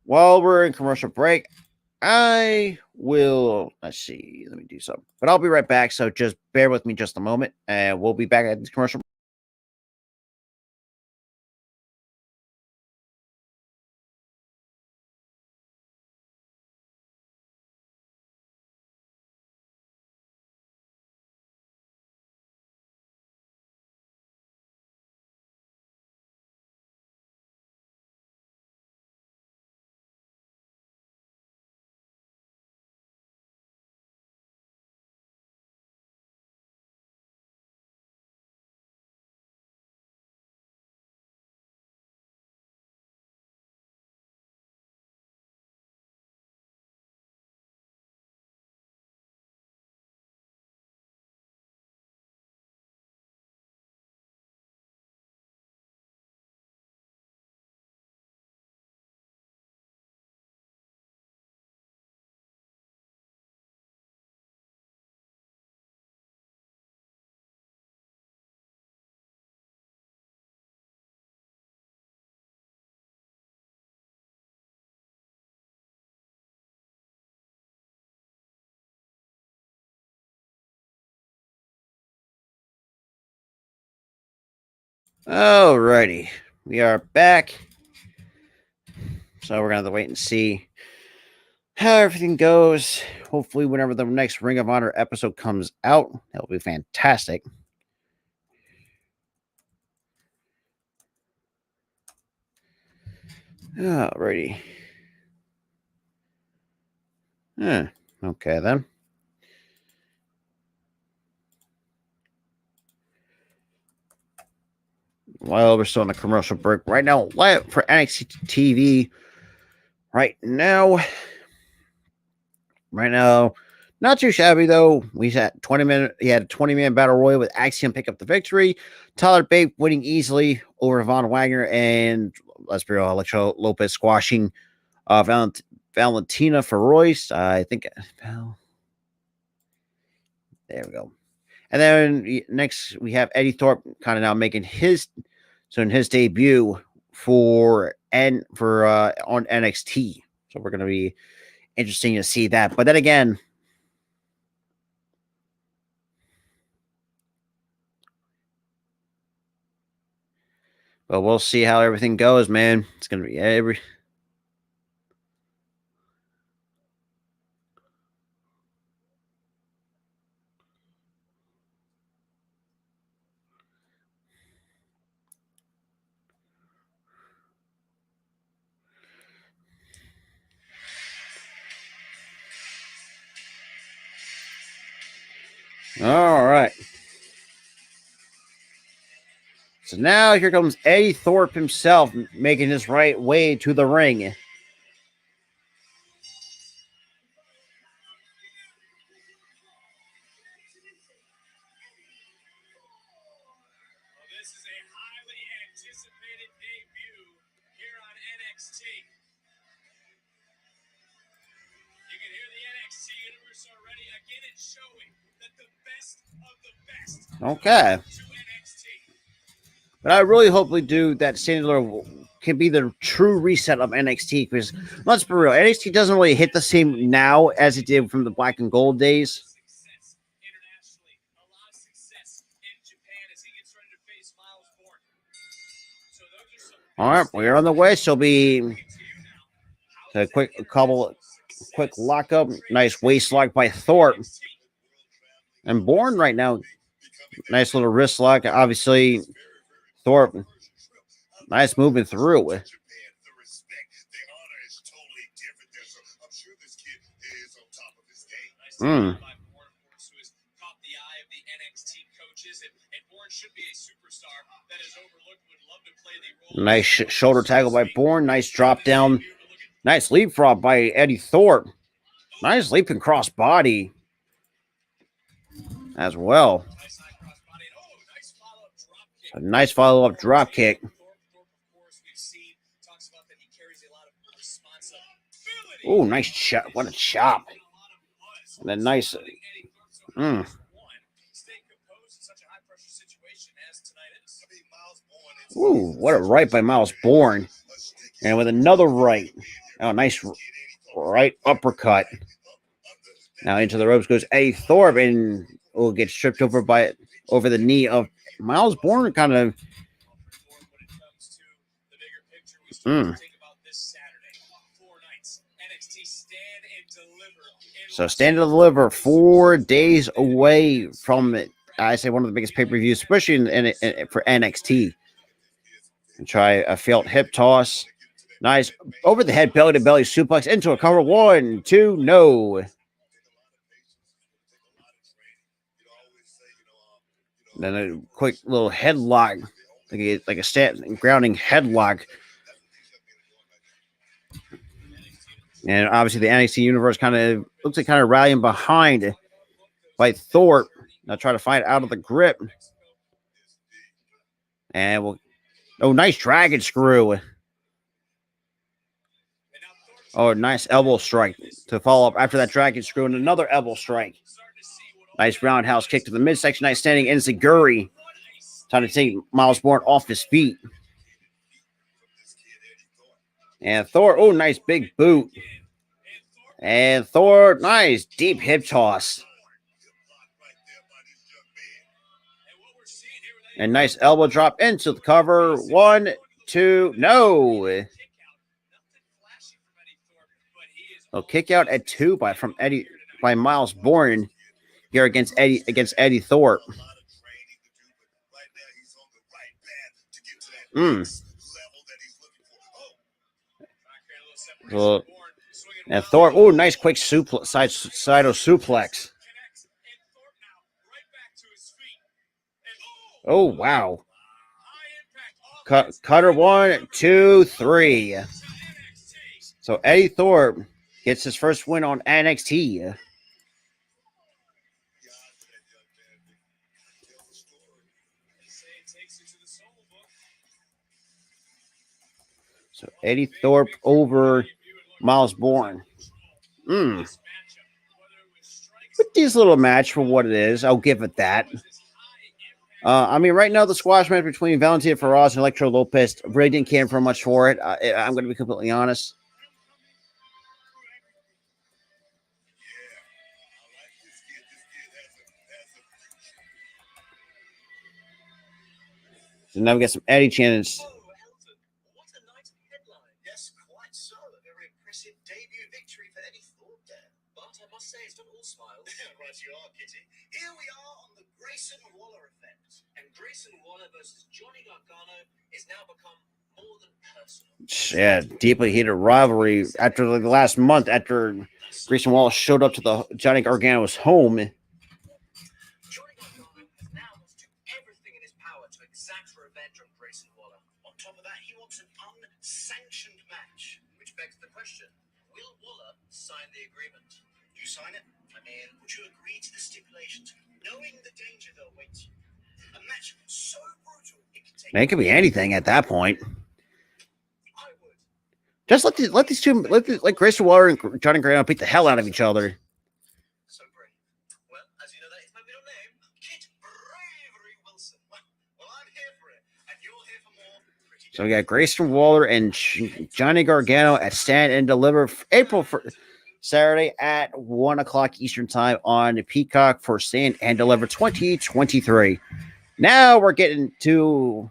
while we're in commercial break, let's see, let me do something. But I'll be right back, so just bear with me just a moment, and we'll be back at this commercial. Alrighty, we are back. So we're gonna have to wait and see how everything goes. Hopefully, whenever the next Ring of Honor episode comes out, that'll be fantastic. Alrighty. Okay then. Well, we're still on a commercial break right now. Live for NXT TV. Right now, not too shabby though. We had 20-minute. He had a 20-man battle royal with Axiom pick up the victory. Tyler Bate winning easily over Von Wagner, and let's be real, Electro Lopez squashing Valentina for Royce. I think. Well, there we go. And then next we have Eddie Thorpe kind of now making his debut on NXT. So we're going to be interesting to see that. But then again, but we'll see how everything goes, man. It's going to be all right. So now here comes Eddie Thorpe himself making his way to the ring. This is a highly anticipated debut here on NXT. You can hear the NXT universe already. Again, it's showing that the best of the best. Okay. But I really hope we do that. Sandler can be the true reset of NXT, because let's be real, NXT doesn't really hit the same now as it did from the Black and Gold days. All right, we're on the way. So be a quick lockup, nice waist lock by Thorpe, and Bourne right now, nice little wrist lock. Obviously, Thorpe, nice moving through it. Mm. Nice shoulder tackle by Bourne. Nice drop down. Nice leapfrog by Eddie Thorpe. Nice leaping cross body as well. A nice follow-up drop kick. Oh, nice chop. What a chop. And then nice. Ooh, what a right by Miles Bourne. And with another right. Oh, nice right uppercut. Now into the ropes goes Eddie Thorpe and will get stripped over the knee of Miles Bourne. Kind of. So Stand and Deliver 4 days away from it. I say one of the biggest pay-per-views, especially for NXT. And try a failed hip toss. Nice over the head belly to belly suplex into a cover. 1, 2, no. Then a quick little headlock, like a grounding headlock. And obviously the NXT universe looks like rallying behind by Thorpe. Now try to find out of the grip. And nice dragon screw. Oh, nice elbow strike to follow up after that dragon screw and another elbow strike. Nice roundhouse kick to the midsection. Nice standing enziguri. Trying to take Miles Bourne off his feet. And Thor, nice big boot. And Thor, nice deep hip toss. And nice elbow drop into the cover. 1, 2, no. A kick out at 2 by Miles Bourne here against Eddie Thorpe. And Thorpe, nice quick side suplex. Oh, wow. Cutter 1, 2, 3. So Eddie Thorpe gets his first win on NXT. So Eddie Thorpe over Miles Bourne. Pretty little match for what it is. I'll give it that. Right now the squash match between Valentina Feroz and Electro Lopez really didn't care for much for it. I'm going to be completely honest. So now we got some Eddie chants. What a night of headline. Yes, quite so. A very impressive debut victory for Eddie Thorpe there. But I must say, it's not all smiles. Right you are, Kitty. Here we are on the Grayson Waller effect. And Grayson Waller versus Johnny Gargano is now become more than personal. Yeah, deeply heated rivalry after the last month after Grayson Waller showed up to the Johnny Gargano's home. Johnny Gargano has now wants to do everything in his power to exact revenge on Grayson Waller. On top of that, he wants an unsanctioned match, which begs the question, will Waller sign the agreement? Do you sign it? Would you agree to the stipulations, knowing the danger that awaits you? A match so brutal, it could be anything at that point. Just let Grayson Waller and Johnny Gargano beat the hell out of each other. So brave. Well, as you know, that is my middle name, Kit Bravery Wilson. Well, I'm here for it, and you're here for more. So we got Grayson Waller and Johnny Gargano at Stand and Deliver Saturday at 1 o'clock Eastern Time on Peacock for Stand and Deliver 2023. Now we're getting to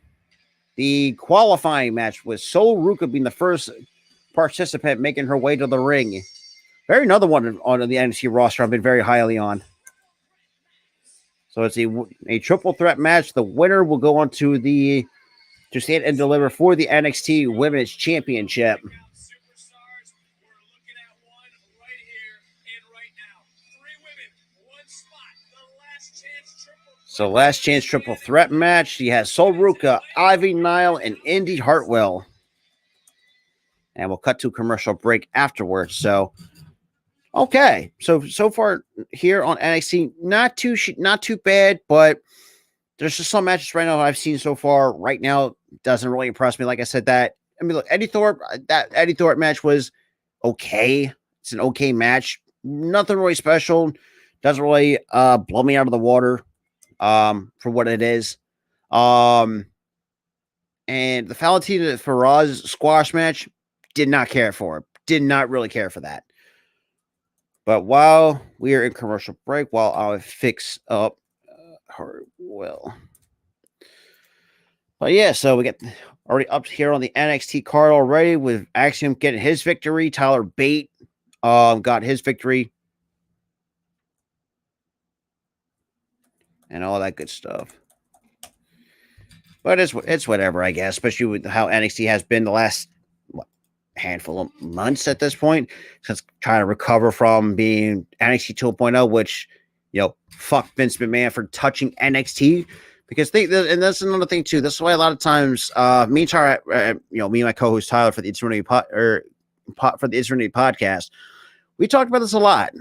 the qualifying match with Sol Ruka being the first participant making her way to the ring. Another one on the NXT roster I've been very highly on. So it's a triple threat match. The winner will go on to Stand and Deliver for the NXT Women's Championship. So last chance triple threat match. He has Sol Ruka, Ivy Nile, and Indy Hartwell. And we'll cut to a commercial break afterwards. So, okay. So far here on NXT, not too bad, but there's just some matches right now I've seen so far. Right now, doesn't really impress me. Like I said, that look, that Eddie Thorpe match was okay. It's an okay match. Nothing really special. Doesn't really blow me out of the water for what it is. And the Valentina Feroz squash match, did not care for it. Did not really care for that. But while we are in commercial break, while I fix up Hartwell. But yeah, so we get already up here on the NXT card already with Axiom getting his victory. Tyler Bate got his victory. And all that good stuff. But it's whatever, I guess, especially with how NXT has been the last handful of months at this point, since trying to recover from being NXT 2.0, which, fuck Vince McMahon for touching NXT. Because and that's another thing too. This is why a lot of times, me and Tyler, me and my co-host Tyler for the Eternity podcast, we talked about this a lot.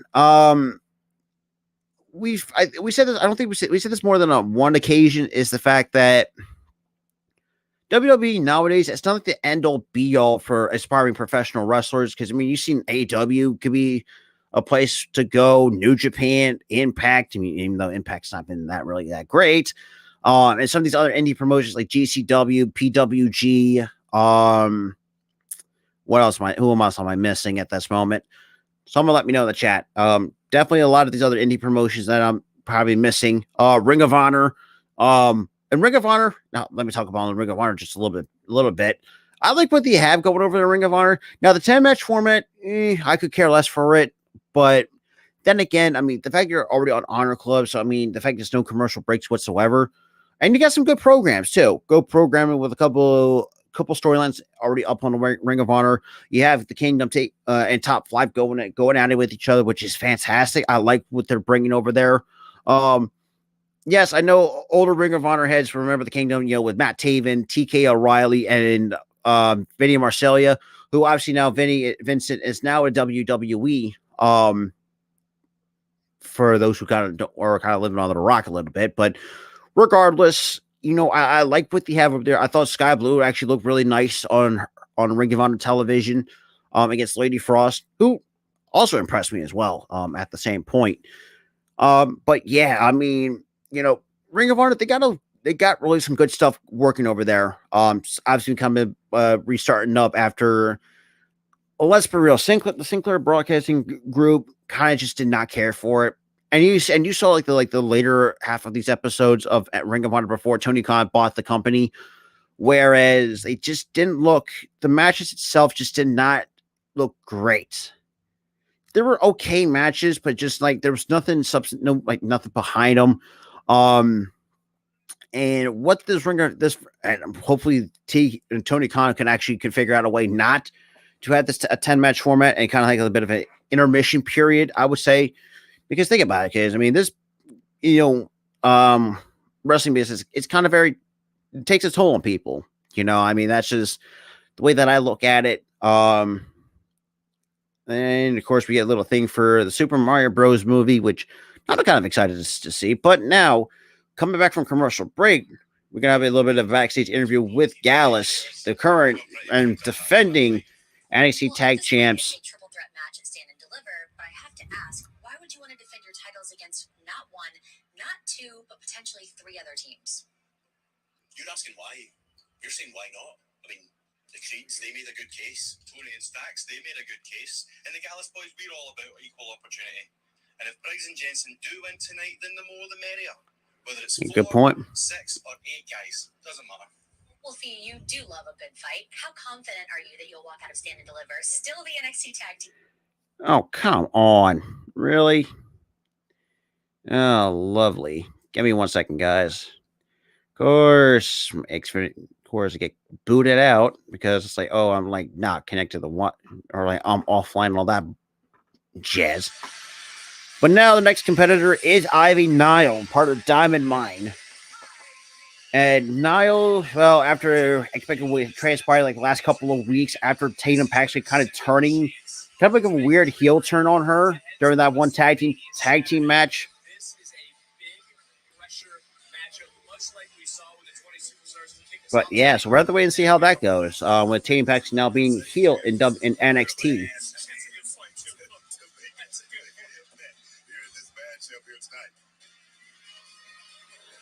We said this. I don't think we said this more than on one occasion. Is the fact that WWE nowadays, it's not like the end all be all for aspiring professional wrestlers. Because you've seen AEW could be a place to go. New Japan, Impact. Even though Impact's not been that great. And some of these other indie promotions like GCW, PWG. What else who else am I missing at this moment? Someone let me know in the chat. Definitely a lot of these other indie promotions that I'm probably missing. Ring of Honor. And Ring of Honor. Now, let me talk about the Ring of Honor just a little bit. I like what they have going over the Ring of Honor. Now, the 10-match format, I could care less for it. But then again, the fact you're already on Honor Club, so the fact there's no commercial breaks whatsoever. And you got some good programs too. Go programming with a couple storylines already up on the Ring of Honor. You have the Kingdom and Top 5 going at it with each other, which is fantastic. I like what they're bringing over there. Yes, I know older Ring of Honor heads remember the Kingdom, with Matt Taven, TK O'Reilly, and Vinny Marcellia, who obviously now Vincent is now a WWE. For those who kind of living under the rock a little bit, but regardless, I like what they have over there. I thought Sky Blue actually looked really nice on Ring of Honor television against Lady Frost, who also impressed me as well at the same point. But yeah, Ring of Honor, they got really some good stuff working over there. Obviously coming restarting up after, let's be real, the Sinclair Broadcasting Group kind of just did not care for it. And you saw the later half of these episodes of Ring of Honor before Tony Khan bought the company, whereas they just didn't look. The matches itself just did not look great. There were okay matches, but just there was nothing nothing behind them. And what and hopefully Tony Khan can figure out a way not to have this a 10-match format and kind of a bit of an intermission period, I would say. Because think about it, kids. This, wrestling business, it's kind of it takes a toll on people. That's just the way that I look at it. And of course, we get a little thing for the Super Mario Bros. Movie, which I'm kind of excited to see. But now, coming back from commercial break, we're going to have a little bit of a backstage interview with Gallus, the current and defending NXT Tag Champs. Triple threat match at Stand and Deliver, but I have to ask, why would you want to defend your titles against not one, not two, but potentially 3 other teams? You're asking why. You're saying why not? The Creeds, they made a good case. Tony and Stacks, they made a good case. And the Gallus boys, we're all about equal opportunity. And if Briggs and Jensen do win tonight, then the more the merrier. Whether it's 4, good point. 6, or 8 guys, doesn't matter. Well, Fee, you do love a good fight. How confident are you that you'll walk out of Stand and Deliver still the NXT Tag Team? Oh, come on. Really? Oh, lovely. Give me 1 second, guys. Of course, I get booted out because it's I'm not connected to the one, or I'm offline and all that jazz. But now the next competitor is Ivy Nile, part of Diamond Mine. And Nile, well, after expecting what transpired like the last couple of weeks, after Tatum actually kind of turning, kind of like a weird heel turn on her during that one tag team match. But yeah, so we're at the wait and see how that goes. With Tatum Paxley now being heel in NXT.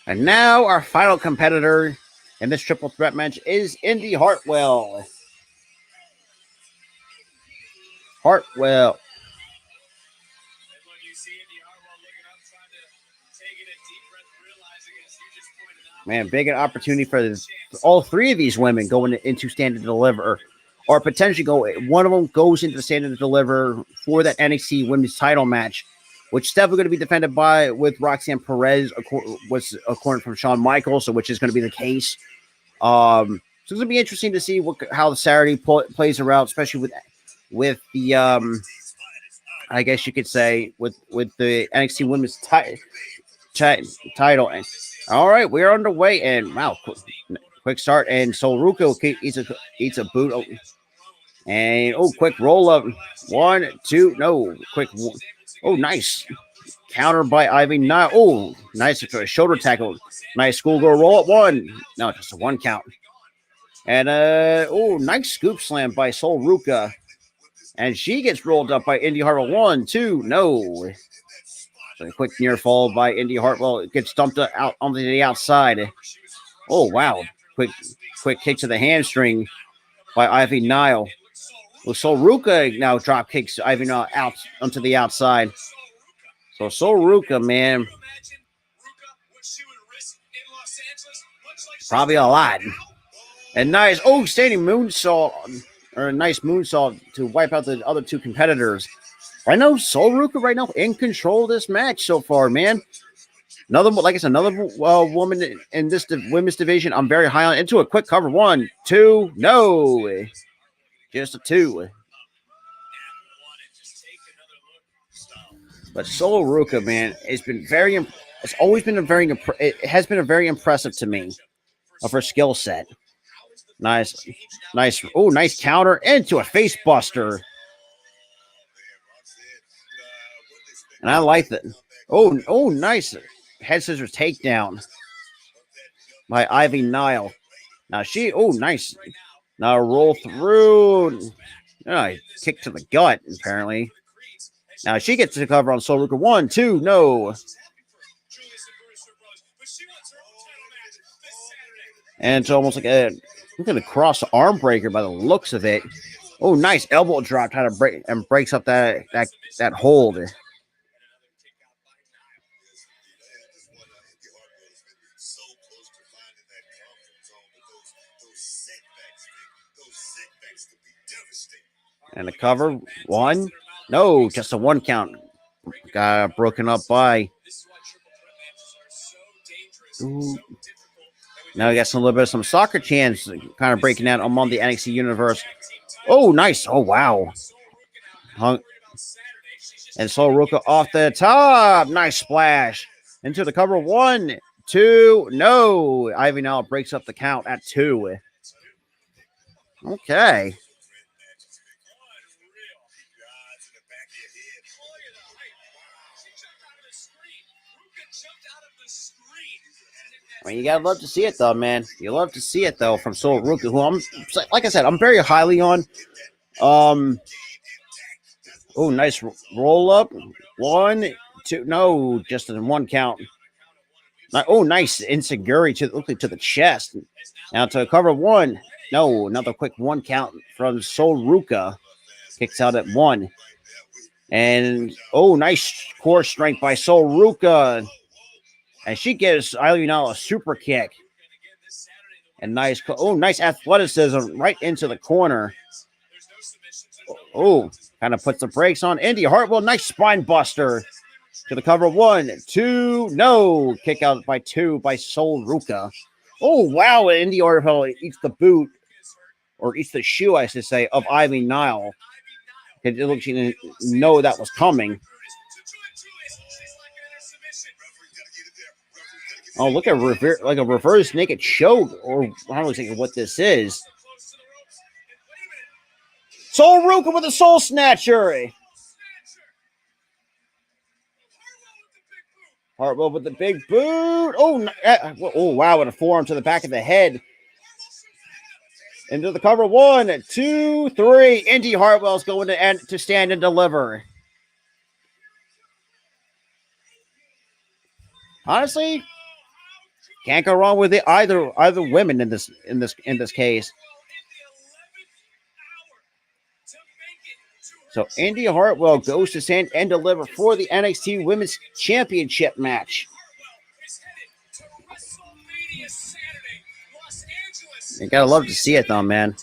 And now our final competitor in this triple threat match is Indy Hartwell. Man, big an opportunity for all three of these women going into Stand and Deliver, or potentially one of them goes into the Stand and Deliver for that NXT Women's Title match, which is definitely going to be defended with Roxanne Perez, according from Shawn Michaels, so which is going to be the case. So it's going to be interesting to see how the Saturday plays around, especially with the I guess you could say with the NXT Women's title. All right, we're underway, and wow, quick start, and Sol Ruka eats a boot, and quick roll up, 1, 2, no, quick, nice counter by Ivy Nile. Oh, nice shoulder tackle, nice schoolgirl roll up, 1, no, just a 1 count, and nice scoop slam by Sol Ruka, and she gets rolled up by Indy Hartwell, 1, 2, no. So a quick near fall by Indy Hartwell. It gets dumped out onto the outside. Oh, wow. Quick kick to the hamstring by Ivy Nile. Well, Sol Ruka now drop kicks Ivy Nile out onto the outside. So Sol Ruka, man, probably a lot. And nice, standing moonsault, or a nice moonsault to wipe out the other two competitors. Right now, Sol Ruka right now in control of this match so far, man. Another woman in this women's division. I'm very high on. Into a quick cover. 1, 2, no, just a 2. But Sol Ruka, man, it has been a very impressive to me of her skill set. Nice, nice counter into a face buster. And I like that. Nice head scissors takedown by Ivy Nile. Now nice. Now roll through. Kick to the gut, apparently. Now she gets to cover on Sol Ruka. 1, 2, no. And it's almost like a cross arm breaker by the looks of it. Nice elbow drop, trying to breaks up that hold. And the cover. 1, no, just a 1 count. Got broken up by. Now we got a little bit of some soccer chants kind of breaking out among the NXT universe. Nice. Wow. And Sol Ruka off the top. Nice splash. Into the cover. 1, 2, no. Ivy now breaks up the count at 2. Okay. I mean, you gotta love to see it, though, man. You love to see it, though, from Sol Ruka, who like I said, I'm very highly on. Nice roll up. 1, 2, no, just in 1 count. Nice insecurity to the chest. Now to cover. 1, no, another quick 1 count from Sol Ruka. Kicks out at 1. And nice core strength by Sol Ruka. And she gives Ivy Nile a super kick. And nice athleticism right into the corner. Kind of puts the brakes on Indy Hartwell. Nice spine buster to the cover. 1, 2, no. Kick out by 2 by Sol Ruka. Wow. Indy Hartwell eats the boot, or eats the shoe, I should say, of Ivy Nile. It looks, she didn't know that was coming. Oh, look at a reverse naked choke, or I don't think what this is. Soul Ruka with a soul snatcher. Hartwell with the big boot. Oh, wow, with a forearm to the back of the head. Into the cover. 1, 2, 3. Indy Hartwell's going to stand and deliver. Honestly, can't go wrong with either women in this case. So Indy Hartwell goes to stand and deliver for the NXT Women's Championship match. You gotta love to see it, though, man.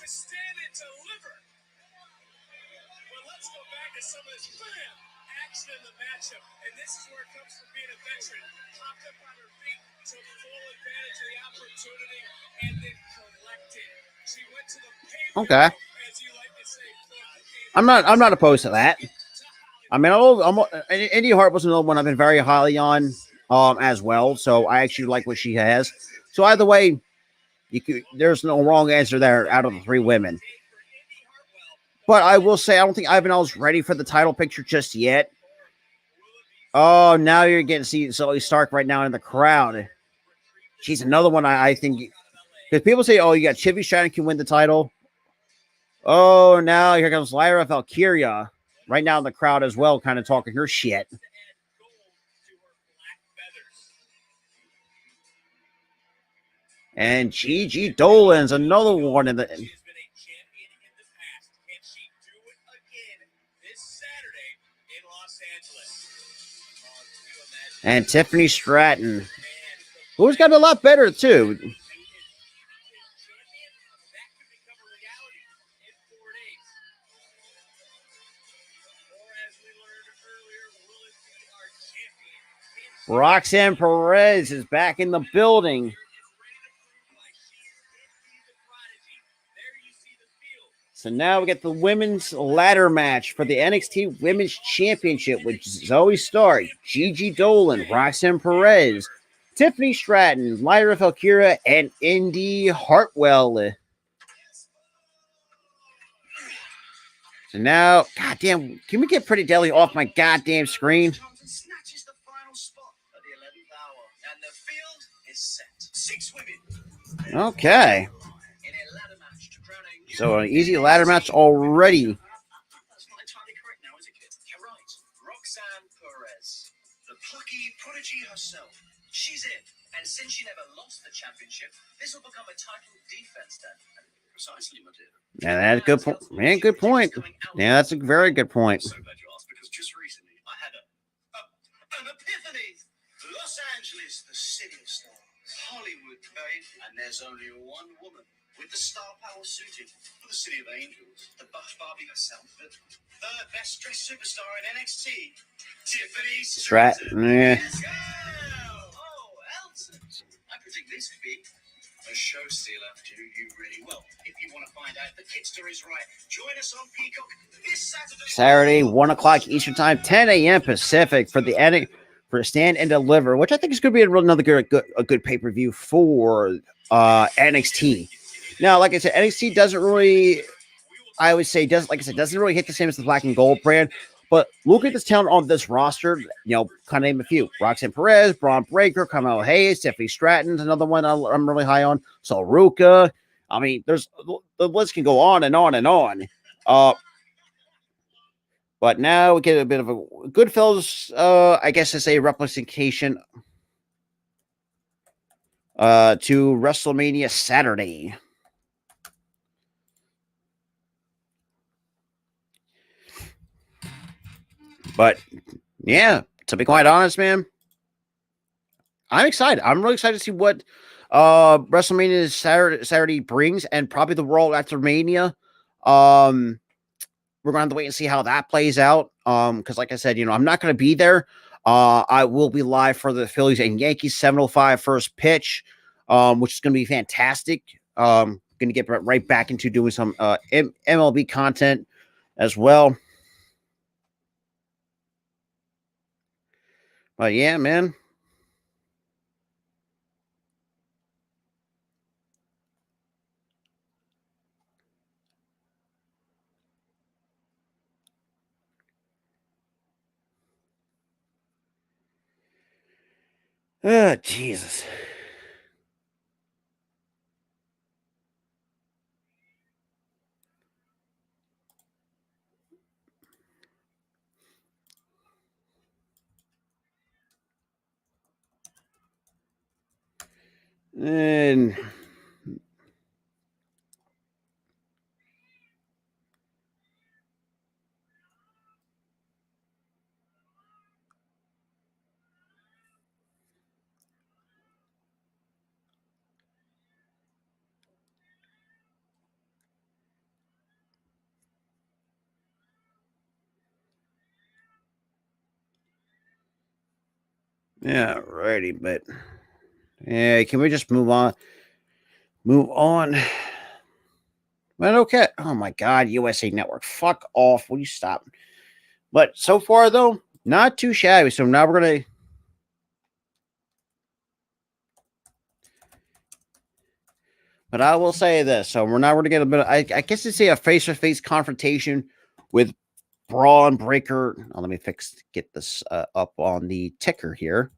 Okay. I'm not opposed to that. I mean, Indy Hart was another one I've been very highly on, as well. So I actually like what she has. So either way, there's no wrong answer there out of the 3 women. But I will say, I don't think Ivanelle's ready for the title picture just yet. Oh, now you're getting to see Zoe Stark right now in the crowd. She's another one I think, because people say, oh, you got Chivy Stratton can win the title. Oh, now here comes Lyra Valkyria right now in the crowd as well, kind of talking her shit. And Gigi Dolan's another one in the. And Tiffany Stratton, who's gotten a lot better too. Roxanne Perez is back in the building. So now we get the women's ladder match for the NXT Women's Championship with Zoe Stark, Gigi Dolan, Roxanne Perez, Tiffany Stratton, Lyra Valkyria, and Indy Hartwell. So now, goddamn, can we get Pretty Deadly off my goddamn screen? Okay. So an easy ladder match already. That's not entirely correct now, is it, kid? You're right. Roxanne Perez, the plucky prodigy herself. She's in. And since she never lost the championship, this will become a title defense then. Precisely, my dear. Yeah, that's a good point. Man, good point. Yeah, that's a very good point. So glad you asked, because just recently I had an epiphany. Los Angeles, the city of stars. Hollywood, babe. And there's only one woman with the star power suited for the City of Angels, the Bush Barbie herself, the best dressed superstar in NXT, Tiffany Stratton. Yeah. Oh, Elton. I predict this to be a show stealer. Do you really well? If you want to find out if the kidster is right, join us on Peacock this Saturday, 1 o'clock Eastern Time, 10 a.m. Pacific for the Stand and Deliver, which I think is going to be another good pay-per-view for NXT. Now, like I said, NXT doesn't really, doesn't really hit the same as the Black and Gold brand. But look at this talent on this roster. You know, kind of name a few: Roxanne Perez, Braun Breaker, Carmelo Hayes, Tiffany Stratton's another one I'm really high on. Sol Ruka. I mean, the list can go on and on and on. But now we get a bit of a Goodfellas, I guess it's a replication to WrestleMania Saturday. But yeah, to be quite honest, man, I'm excited. I'm really excited to see what WrestleMania Saturday brings, and probably the World after Mania. We're going to have to wait and see how that plays out. Because like I said, I'm not going to be there. I will be live for the Phillies and Yankees 7:05 first pitch, which is going to be fantastic. Going to get right back into doing some MLB content as well. But yeah, man. Oh, Jesus. And yeah, righty, but yeah, can we just move on? Move on. Well, okay. Oh my God, USA Network. Fuck off. Will you stop? But so far though, not too shabby. So now we're gonna. But I will say this. So we're now going to get a bit. I guess it's a face-to-face confrontation with Braun Breaker. Oh, let me get this up on the ticker here.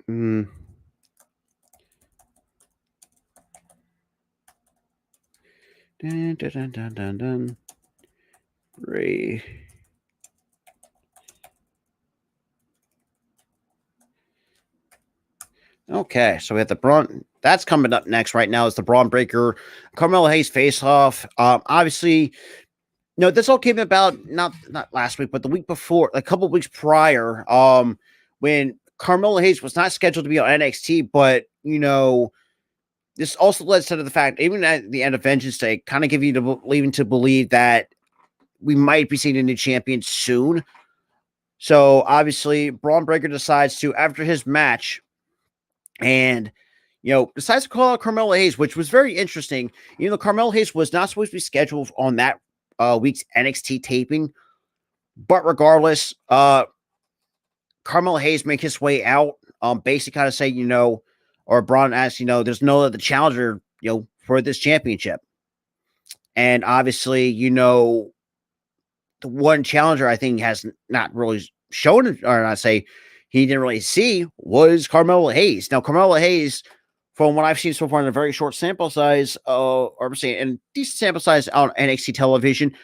Dun, dun, dun, dun, dun, dun. Ray. Okay, so we have the Braun. That's coming up next. Right now is the Braun Breaker, Carmelo Hayes face off. Obviously, no, this all came about not last week, but the week before, a couple of weeks prior. When Carmelo Hayes was not scheduled to be on NXT, but this also led to the fact, even at the end of Vengeance Day, kind of give you to believe that we might be seeing a new champion soon. So obviously, Braun Breaker decides to, after his match, and decides to call out Carmelo Hayes, which was very interesting. Carmelo Hayes was not supposed to be scheduled on that week's NXT taping, but regardless, Carmelo Hayes make his way out. Basically, kind of say, or Braun asks, there's no other challenger, for this championship. And obviously, the one challenger I think has not really shown, or not say he didn't really see, was Carmelo Hayes. Now, Carmelo Hayes, from what I've seen so far in a very short sample size, or I'm saying, and decent sample size on NXT television,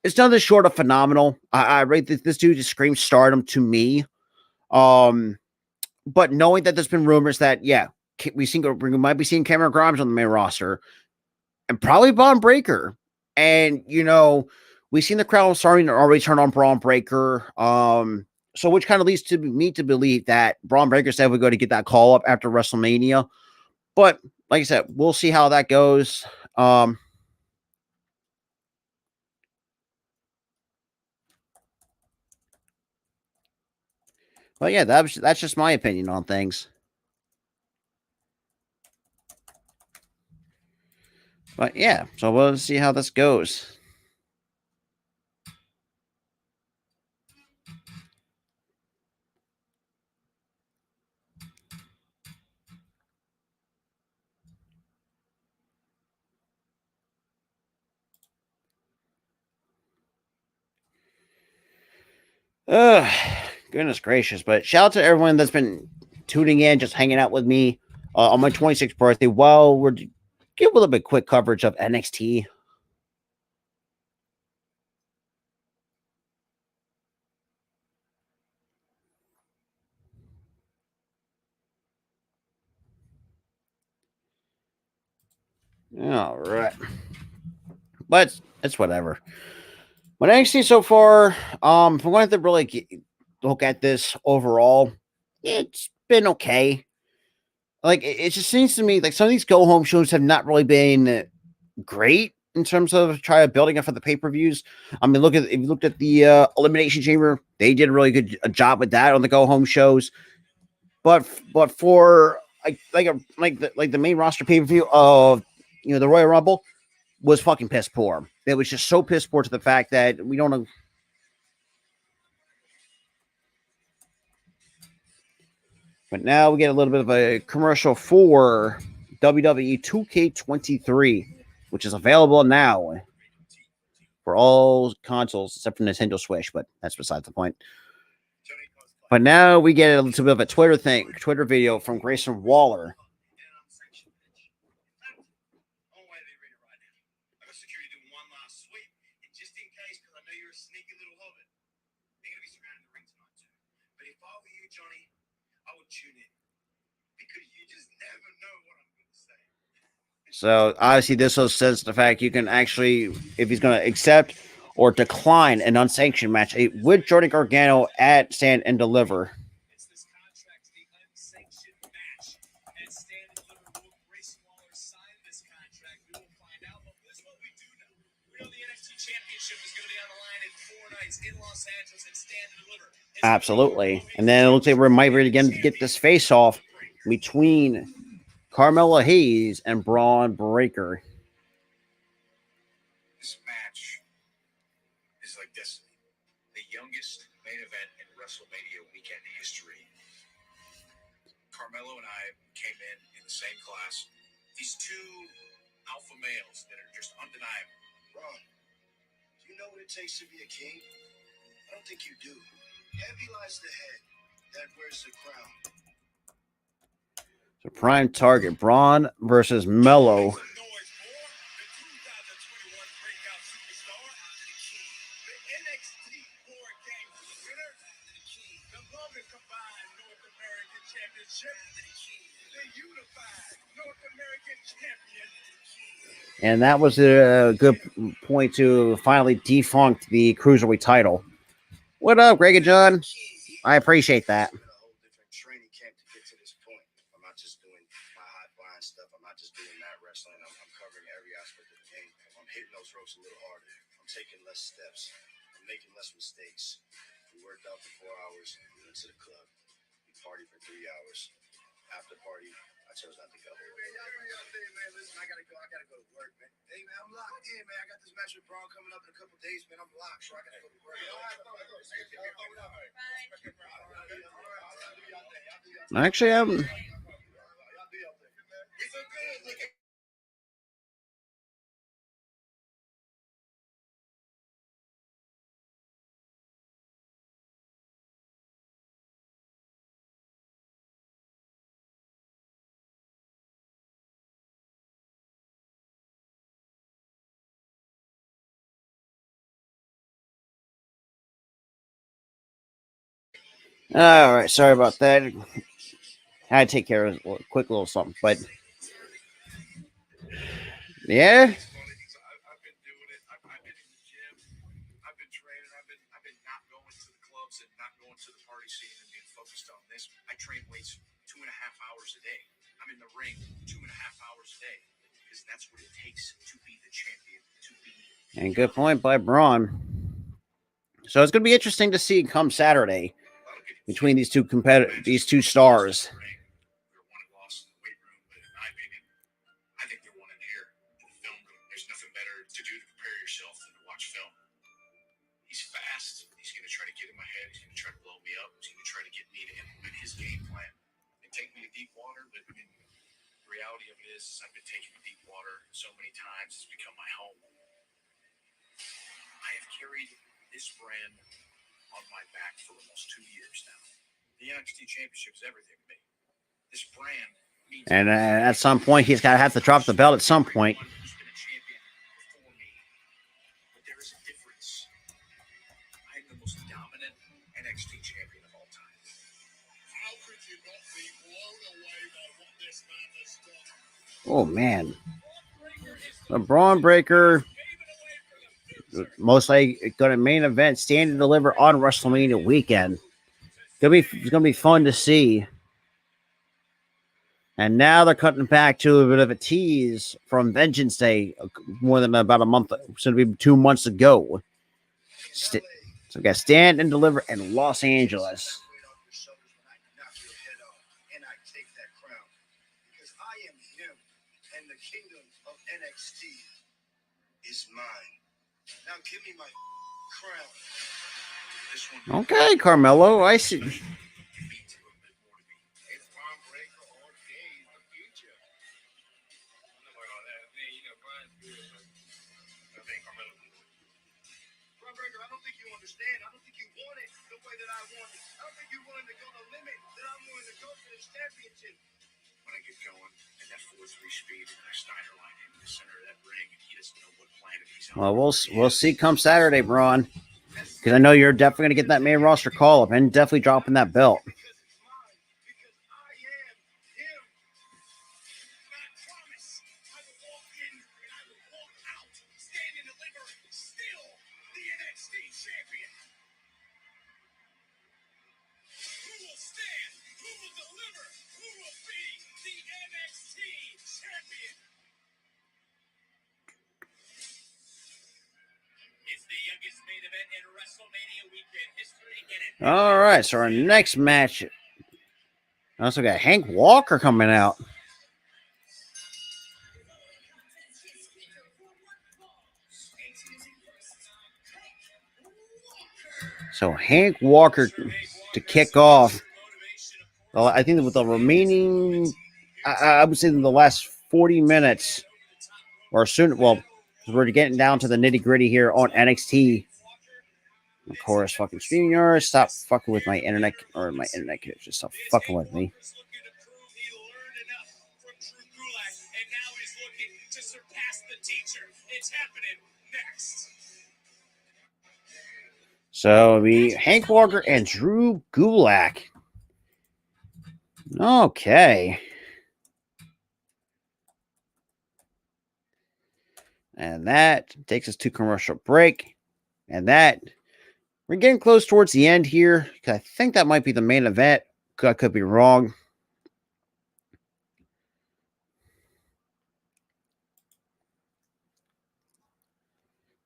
it's nothing short of phenomenal. I rate this dude just screams stardom to me. But knowing that there's been rumors that, we might be seeing Cameron Grimes on the main roster, and probably Braun Breaker. And, we've seen the crowd starting to already turn on Braun Breaker. So which kind of leads to me to believe that Braun Breaker said we're going to get that call up after WrestleMania. But like I said, we'll see how that goes. But yeah, that's just my opinion on things. But yeah, so we'll see how this goes. Goodness gracious. But shout out to everyone that's been tuning in, just hanging out with me on my 26th birthday while we're give a little bit quick coverage of NXT. All right. But it's whatever. But NXT so far, if I'm going to really look at this overall, it's been okay. Like, it just seems to me like some of these go home shows have not really been great in terms of building up for the pay-per-views. I mean, if you looked at the Elimination Chamber, they did a really good job with that on the go home shows. But for the main roster pay-per-view of the Royal Rumble was fucking piss poor. It was just so piss poor to the fact that we don't know. But now we get a little bit of a commercial for WWE 2K23, which is available now for all consoles except for Nintendo Switch, but that's besides the point. But now we get a little bit of a Twitter video from Grayson Waller. So obviously this says the fact you can actually, if he's going to accept or decline an unsanctioned match with Jordan Gargano at Stand and Deliver. Absolutely. And then it looks like we might ready again to get this face off between Carmelo Hayes and Braun Breaker. This match is like destiny. The youngest main event in WrestleMania weekend history. Carmelo and I came in the same class. These two alpha males that are just undeniable. Braun, do you know what it takes to be a king? I don't think you do. Heavy lies the head that wears the crown. So prime target, Braun versus Melo. And that was a good point to finally defunct the Cruiserweight title. What up, Greg and John? I appreciate that. Training camp to get to this point. I'm not just doing my hot flying stuff. I'm not just doing mat wrestling. I'm covering every aspect of the game. I'm hitting those ropes a little harder. I'm taking less steps. I'm making less mistakes. We worked out for 4 hours. We went to the club. We partied for 3 hours. After party, I chose not to go. Hey, man, listen, I gotta go to work, man. Hey, man, I'm locked in, man. I got this match with Braun coming up in a couple days, man. I'm locked, so I gotta go to work. Actually, all right, sorry about that. I had to take care of a quick little something, but yeah. I've been doing it. I've been in the gym. I've been training. I've been not going to the clubs and not going to the party scene and being focused on this. I train weights 2.5 hours a day. I'm in the ring 2.5 hours a day because that's what it takes to be the champion. And good point by Braun. So it's going to be interesting to see come Saturday between these two stars. I think they're one in here. Film. There's nothing better to do to prepare yourself than to watch film. He's fast. He's going to try to get in my head. He's going to try to blow me up. He's going to try to get me to implement his game plan and take me to deep water. But I mean, the reality of it is, I've been taken to deep water so many times. It's become my home. I have carried this brand on my back for almost 2 years now. The NXT Championship is everything to me. This brand means. And at some point, he's got to have to drop the belt at some point. Who's been a champion before me. But there is a difference. I'm the most dominant NXT champion of all time. How could you not be blown away by what this man has done? Oh, man. The Braun Breaker, most likely going to main event, Stand and Deliver on WrestleMania weekend. It's going to be fun to see. And now they're cutting back to a bit of a tease from Vengeance Day more than about a month, so it'll be 2 months ago. So we got Stand and Deliver in Los Angeles. And I take that crown because I am him, and the kingdom of NXT is mine. Now give me my crown. This one. Okay, Carmelo, I see. Means a little bit more to me. It When I get going and that 4-3 speed and I Steiner line in the center of that ring, and he doesn't know what planet he's on. Well, we'll see come Saturday, Braun. Because I know you're definitely going to get that main roster call up and definitely dropping that belt. All right, so our next match. Also got Hank Walker coming out. So Hank Walker to kick off. Well, I think with the remaining, I would say in the last 40 minutes or soon. Well, we're getting down to the nitty gritty here on NXT. Of course, fucking StreamYard. Stop fucking with my internet, or my internet could just stop fucking with me. So it'll be Hank Walker and Drew Gulak. Okay. And that takes us to commercial break. And that, we're getting close towards the end here. I think that might be the main event. I could be wrong.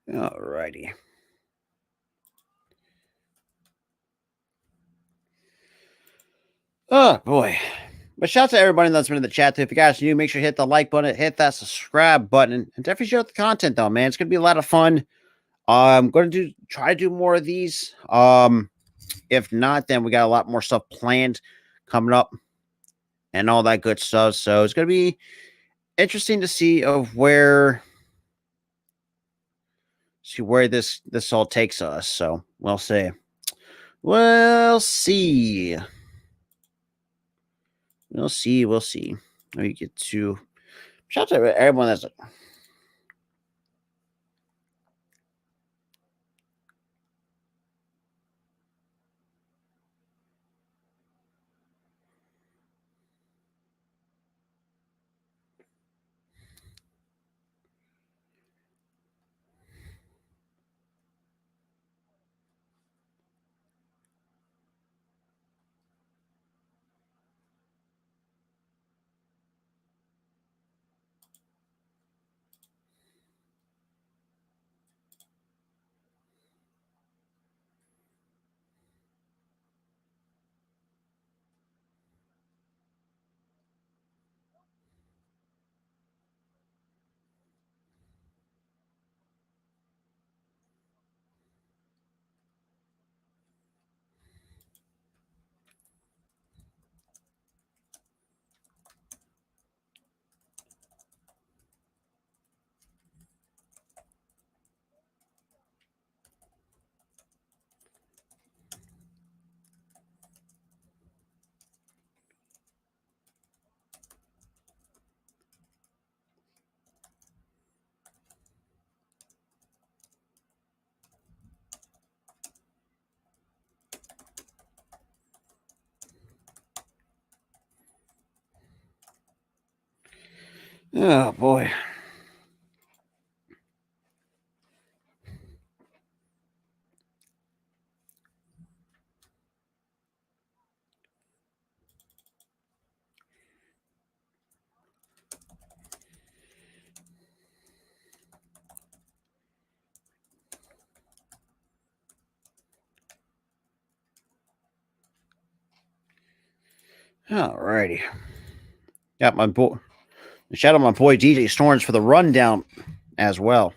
Alrighty. Oh, boy. But shout out to everybody that's been in the chat, too. If you guys are new, make sure you hit the like button, hit that subscribe button, and definitely share the content, though, man. It's going to be a lot of fun. I'm going to try to do more of these. If not, then we got a lot more stuff planned coming up and all that good stuff. So it's going to be interesting to see where this all takes us. So we'll see. We'll see. We'll see. We'll see. We get to shout out to everyone that's. Oh boy. Alrighty. Got my boy. Shout out my boy DJ Storms for the rundown as well.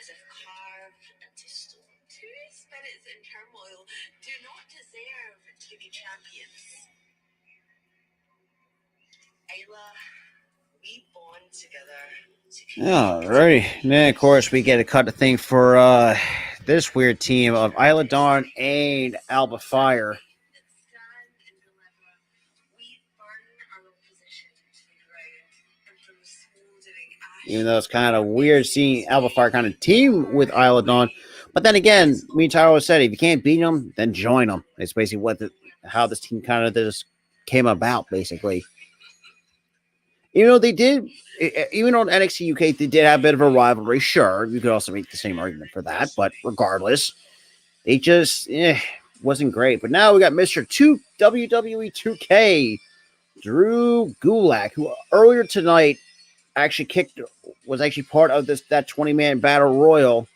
as if carved into stone. Two spirits in turmoil do not deserve to be champions. Ayla, we bond together. Alrighty. And then, of course, we get a cut of thing for this weird team of Isla Dawn and Alba Fire. Even though it's kind of weird seeing Alba Fire kind of team with Isla Dawn. But then again, me and Tyler said, if you can't beat them, then join them. It's basically how this team kind of just came about, basically. Even though they did, even on NXT UK, they did have a bit of a rivalry. Sure, you could also make the same argument for that. But regardless, they just wasn't great. But now we got Mr. WWE 2K, Drew Gulak, who earlier tonight was actually part of that 20-man battle royal.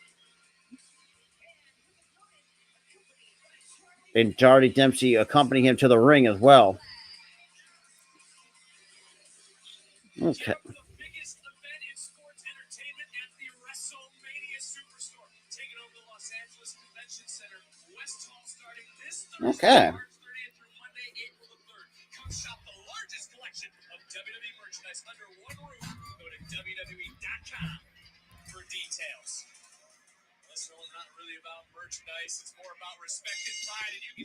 And Darby Dempsey accompanying him to the ring as well. Okay. Okay.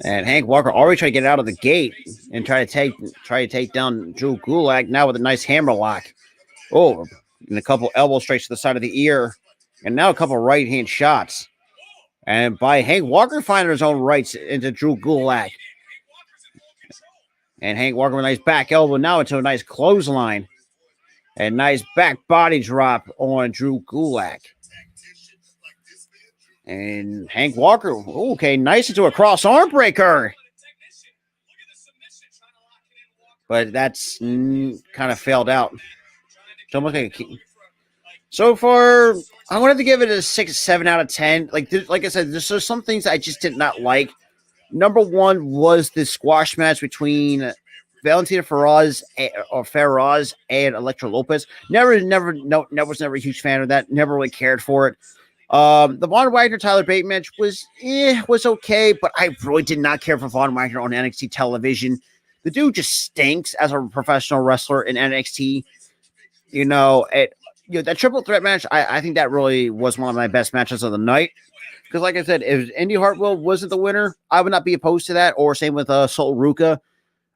And Hank Walker already tried to get out of the gate and try to take down Drew Gulak now with a nice hammer lock. Oh, and a couple elbow strikes to the side of the ear, and now a couple right hand shots. And by Hank Walker finding his own rights into Drew Gulak. And Hank Walker with a nice back elbow now into a nice clothesline. And nice back body drop on Drew Gulak. And Hank Walker, okay, nice into a cross arm breaker. But that's kind of failed out. So, so far, I wanted to give it a 6, 7 out of 10. Like I said, there's some things I just did not like. Number one was the squash match between Valentina Feroz and Elektra Lopez. Was never a huge fan of that. Never really cared for it. The Von Wagner Tyler Bate match was okay, but I really did not care for Von Wagner on NXT television. The dude just stinks as a professional wrestler in NXT. That triple threat match, I think that really was one of my best matches of the night. Because, like I said, if Indy Hartwell wasn't the winner, I would not be opposed to that. Or same with Sol Ruka.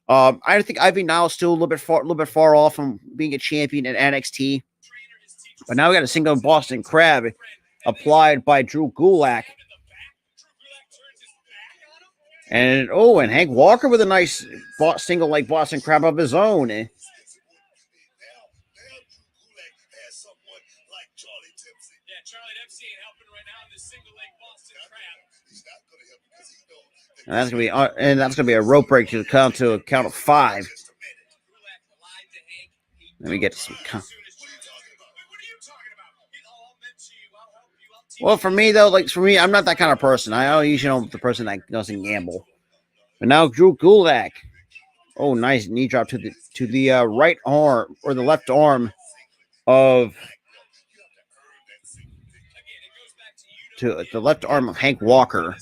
I think Ivy Niles still a little bit far off from being a champion in NXT. But now we got a single Boston Crab applied by Drew Gulak. And Hank Walker with a nice single leg Boston Crab of his own. And that's gonna be a rope break to a count of 5. Let me get some. Well, for me though, I'm not that kind of person. I don't usually know the person that doesn't gamble. But now Drew Gulak. Oh, nice knee drop to the right arm or the left arm of Hank Walker.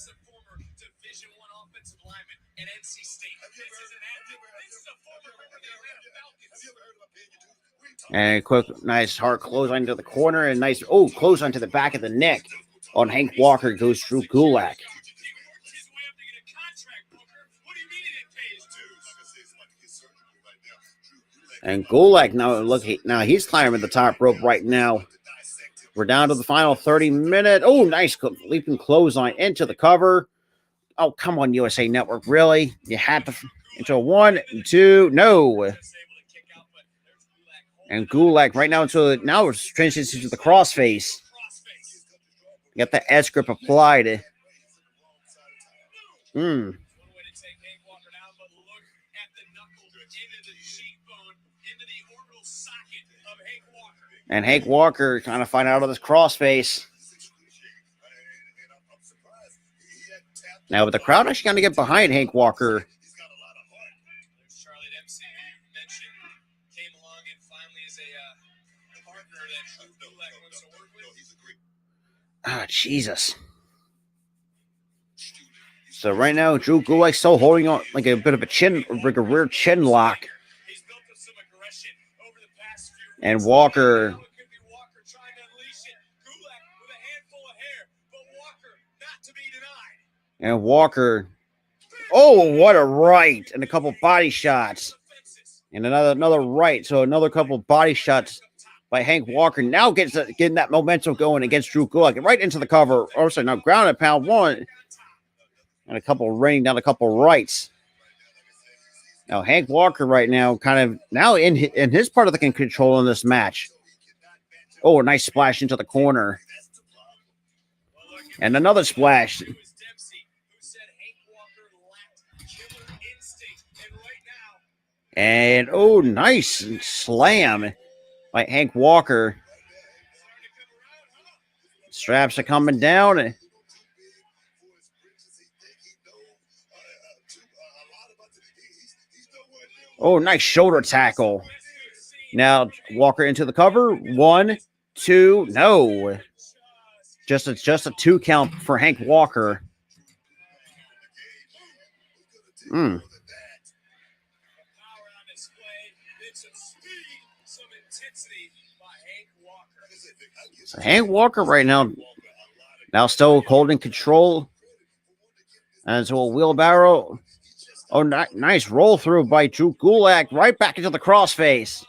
And a quick, nice hard clothesline to the corner and nice clothesline to the back of the neck on Hank Walker goes Drew Gulak. And Gulak now he's climbing the top rope right now. We're down to the final 30 minutes. Oh, nice leaping clothesline into the cover. Oh, come on, USA Network. Really? You had to into a 1, 2, no. And Gulak right now now it's transitions to the crossface. Got the S grip applied. And Hank Walker trying to find out of this crossface. Now, with the crowd actually going to get behind Hank Walker. Ah, Jesus. So right now, Drew Gulak still holding on like a bit of a chin, like a rear chin lock. And Walker. And Walker. Oh, what a right. And a couple body shots. And another right. So another couple body shots by Hank Walker. Now getting that momentum going against Drew Gulak. Right into the cover. Oh, sorry, now ground and pound one. And a couple raining down a couple rights. Now Hank Walker right now kind of now in his part of the control in this match. Oh, a nice splash into the corner. And another splash. And oh, nice slam by Hank Walker. Straps are coming down. Oh, nice shoulder tackle. Now Walker into the cover. 1, 2, no. Just a 2 count for Hank Walker. So Hank Walker right now still holding control. And so a wheelbarrow. Oh, nice roll through by Drew Gulak right back into the crossface.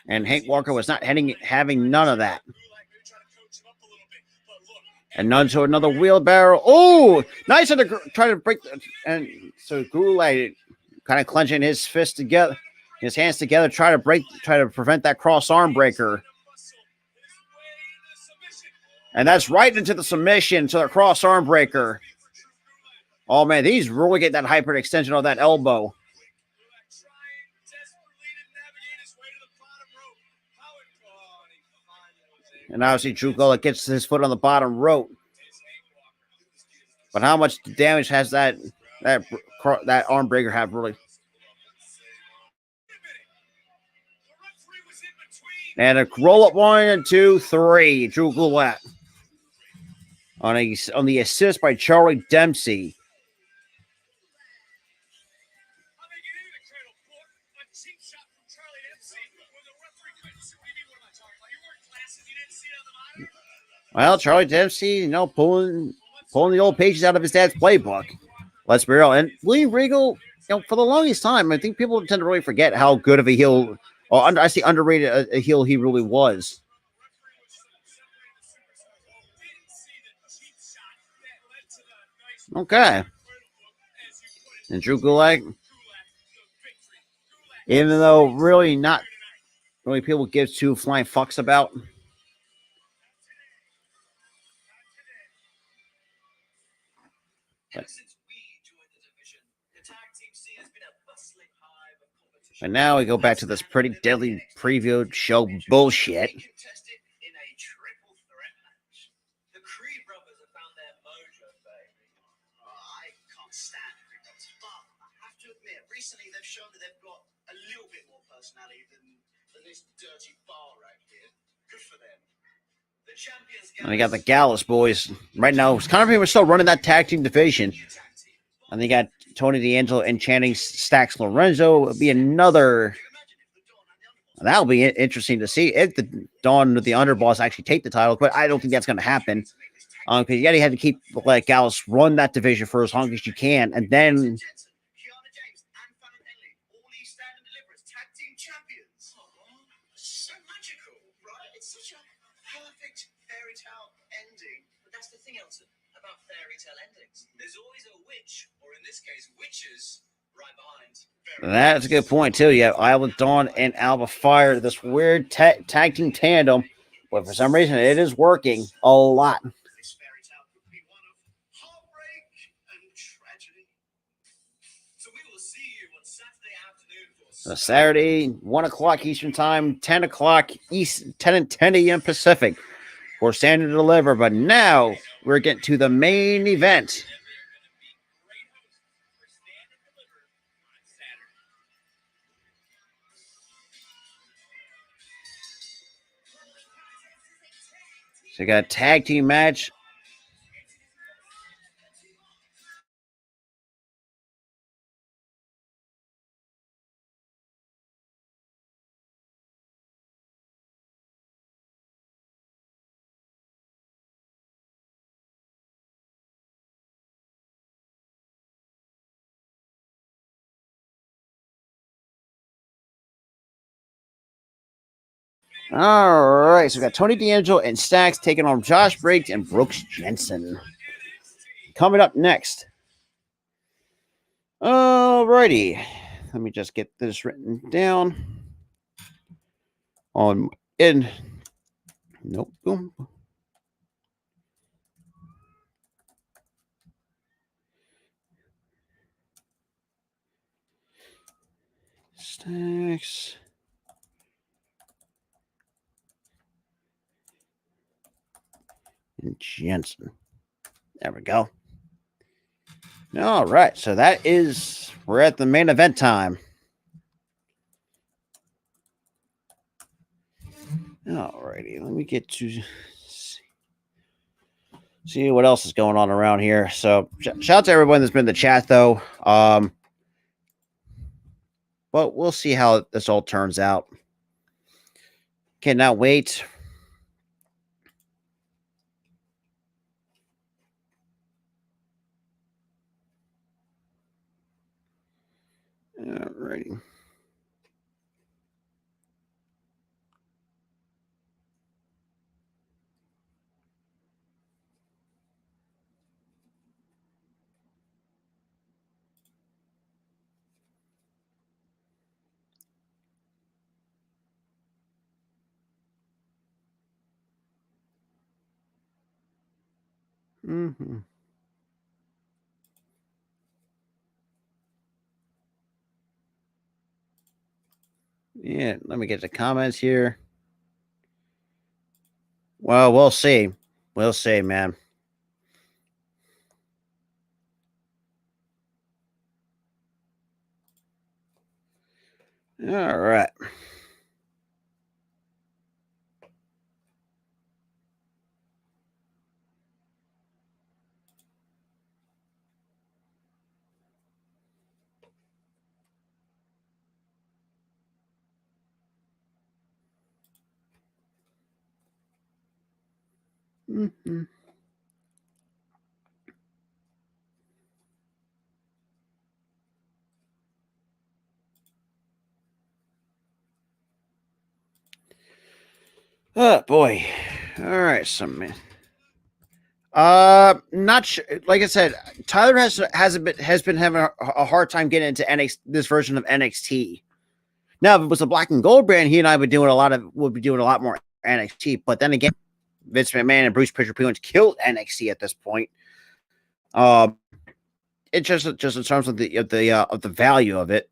And Hank Walker was not having none of that. And none to another wheelbarrow. Oh, nice to try to break. And so Gulak kind of clenching his hands together, try to prevent that cross arm breaker. And that's right into the submission to the cross arm breaker. Oh man, he's really getting that hyperextension on that elbow. And obviously Drew Gulak gets his foot on the bottom rope. But how much damage has that arm breaker have really? And a roll up 1, 2, 3. Drew Gulak on the assist by Charlie Dempsey. Well, Charlie Dempsey, pulling the old pages out of his dad's playbook. Let's be real. And William Regal, for the longest time, I think people tend to really forget how good of a heel, or I say underrated a heel he really was. Okay. And Drew Gulak, even though really not really people give 2 flying fucks about. And now we go back to this pretty deadly preview show bullshit. Recently, they've shown that they've got a little bit more personality than this dirty bar right here. Good for them. The champions. And we got the Gallus boys right now. Conor was still running that tag team division, and they got Tony D'Angelo and Channing Stacks Lorenzo. It'll be another. That'll be interesting to see if the Dawn with the Underboss actually take the title, but I don't think that's going to happen. Because you had to keep let Gallus run that division for as long as you can, and then. There's always a witch, or in this case, witches, right behind. That's a good point, too. You have Isla Dawn and Alba Fire, this weird tag team tandem, but for some reason, it is working a lot. This fairy tale could be one of heartbreak and tragedy. So we will see you on Saturday afternoon. So Saturday, 1 o'clock Eastern Time, 10 o'clock East, 10 a.m. Pacific for Stand and Deliver. But now we're getting to the main event So you got a tag team match. All right, so we got Tony D'Angelo and Stacks taking on Josh Briggs and Brooks Jensen. Coming up next. All righty, let me just get this written down. On in. Nope. Boom. Stacks. And Jensen. There we go. All right, so we're at the main event time. All righty, let me get to see what else is going on around here. So shout out to everyone that's been in the chat, though. But we'll see how this all turns out. Cannot wait. All righty. Mm-hmm. Yeah, let me get the comments here. Well, we'll see. We'll see, man. All right. Mm-hmm. Oh boy. All right, some not sure. Like I said, Tyler has been having a hard time getting into this version of NXT. Now, if it was a black and gold brand, he and I would be doing a lot more NXT. But then again, Vince McMahon and Bruce Pritchard pretty much killed NXT at this point. It's just in terms of the value of it.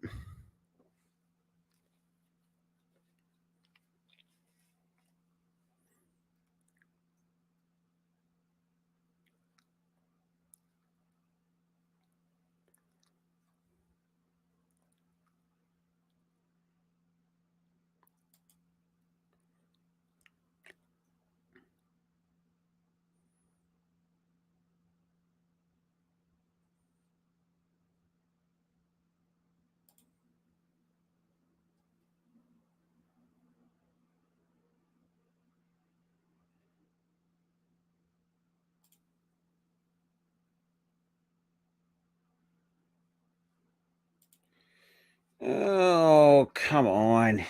Oh, come on.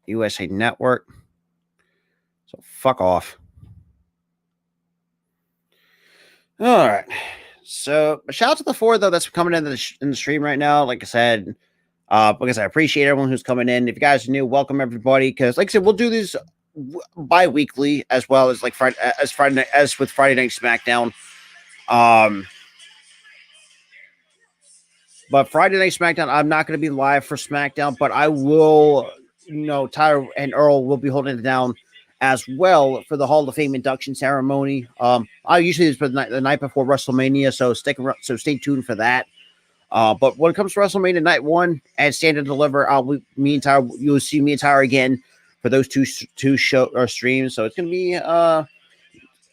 USA Network. So fuck off. All right. So shout out to the four, though, that's coming in the stream right now. Like I said, because I appreciate everyone who's coming in. If you guys are new, welcome everybody. Because like I said, we'll do these bi-weekly as well as like Friday with Friday Night SmackDown. But Friday Night SmackDown, I'm not going to be live for SmackDown, but I will, Tyler and Earl will be holding it down as well for the Hall of Fame induction ceremony. I usually do the night before WrestleMania, so stay tuned for that. But when it comes to WrestleMania Night 1 and Stand and Deliver, you'll see me and Tyler again for those two streams. So it's going to be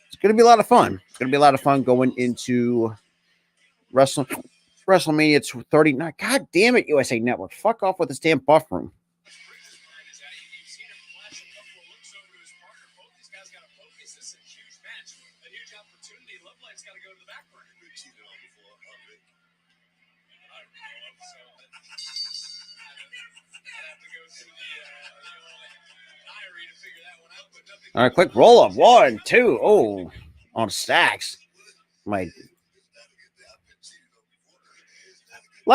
It's going to be a lot of fun. It's going to be a lot of fun going into WrestleMania 39. God damn it, USA Network. Fuck off with this damn buff room. All right, quick roll up. 1, 2. Oh, on Stacks. Like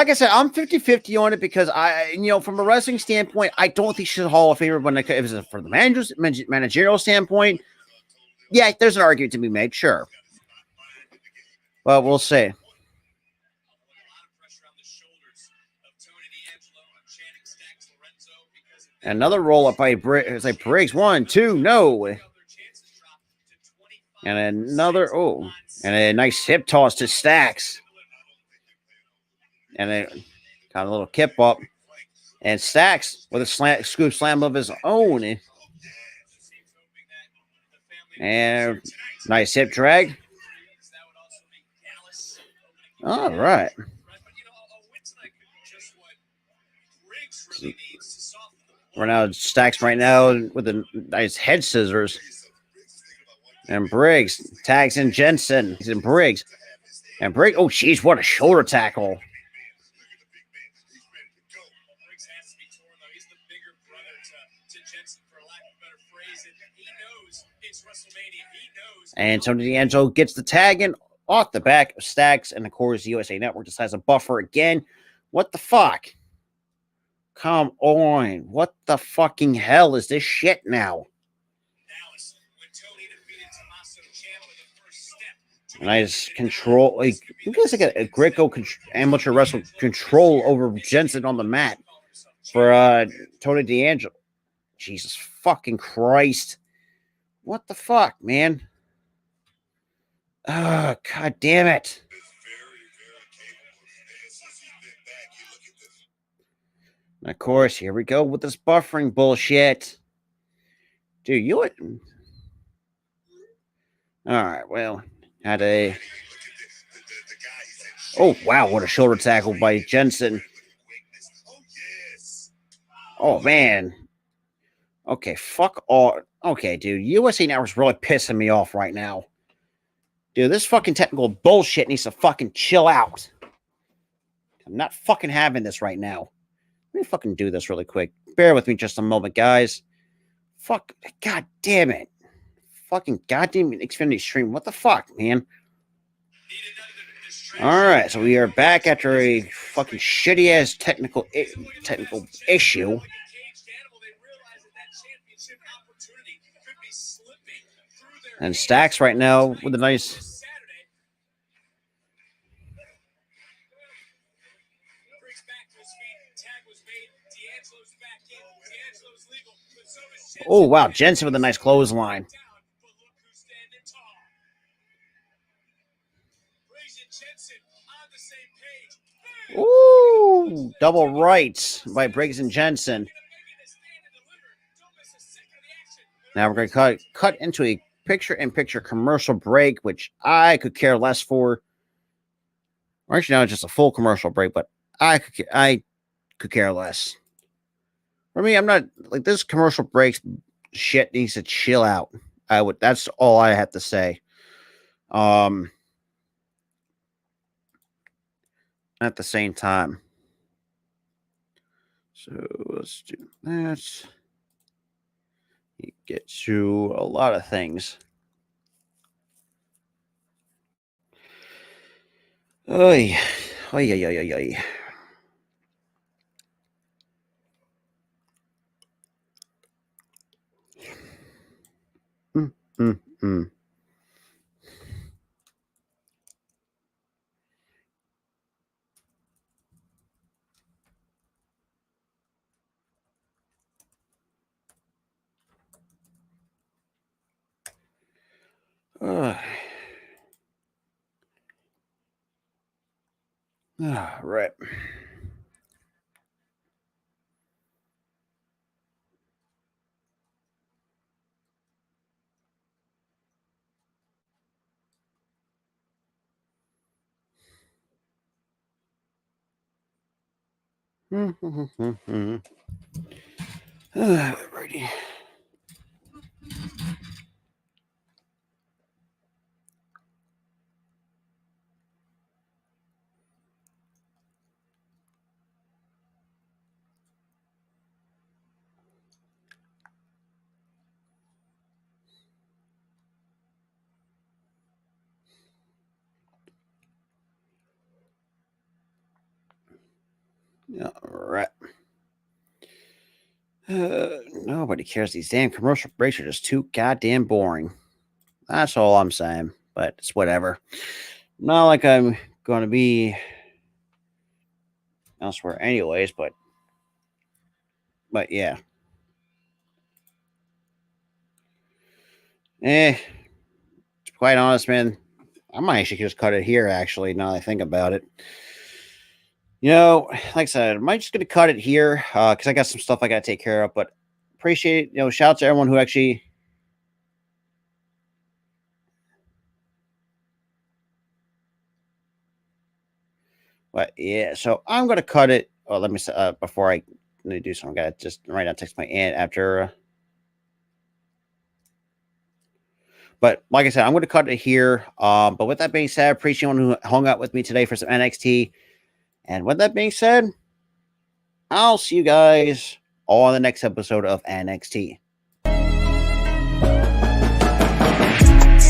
I said, I'm 50-50 on it because from a wrestling standpoint, I don't think she's a Hall of Famer. But if it's for the managerial standpoint, yeah, there's an argument to be made, sure. But we'll see. Another roll up by Briggs. It's like Briggs. 1, 2, no. And another, and a nice hip toss to Stacks. And a kind of a little kip up. And Stacks with a scoop slam of his own. And nice hip drag. All right. We're now Stacks right now with a nice head scissors. And Briggs tags in Jensen. He's in Briggs. And Briggs, oh, jeez, what a shoulder tackle. And Tony D'Angelo gets the tag in off the back of Stacks. And of course, the USA Network decides to buffer again. What the fuck? Come on. What the fucking hell is this shit now? Nice control. Like, you guys like a Greco amateur wrestle control over Jensen on the mat for Tony D'Angelo. Jesus fucking Christ. What the fuck, man? Oh, God damn it. And of course, here we go with this buffering bullshit. Dude, you would. All right, well, had a. Oh, wow, what a shoulder tackle by Jensen. Oh, man. Okay, fuck all. Okay, dude, USA Network's really pissing me off right now. Dude, this fucking technical bullshit needs to fucking chill out. I'm not fucking having this right now. Let me fucking do this really quick. Bear with me just a moment, guys. Fuck. God damn it. Fucking goddamn Xfinity stream. What the fuck, man? Alright, so we are back after a fucking shitty-ass technical issue. And Stacks right now with a nice... Oh, wow. Jensen with a nice clothesline. Ooh, double rights by Briggs and Jensen. Now we're going to cut into a picture-in-picture commercial break, which I could care less for. Or actually, no, it's just a full commercial break, but I could care less. For me, I'm not like this commercial breaks shit needs to chill out. That's all I have to say. At the same time. So let's do that. You get to a lot of things. Oy, oy, oy, oy, oy. Mm. All right. Alrighty. All right. Nobody cares. These damn commercial breaks are just too goddamn boring. That's all I'm saying. But it's whatever. Not like I'm going to be elsewhere, anyways. But yeah. To be quite honest, man, I might actually just cut it here. Actually, now that I think about it. Like I said, I might just gonna cut it here because I got some stuff I gotta take care of. But appreciate it. Shout out to everyone who actually. But yeah, so I'm gonna cut it. Oh, let me before I do something. I gotta just right now text my aunt after. But like I said, I'm gonna cut it here. But with that being said, I appreciate anyone who hung out with me today for some NXT. And with that being said, I'll see you guys all on the next episode of NXT.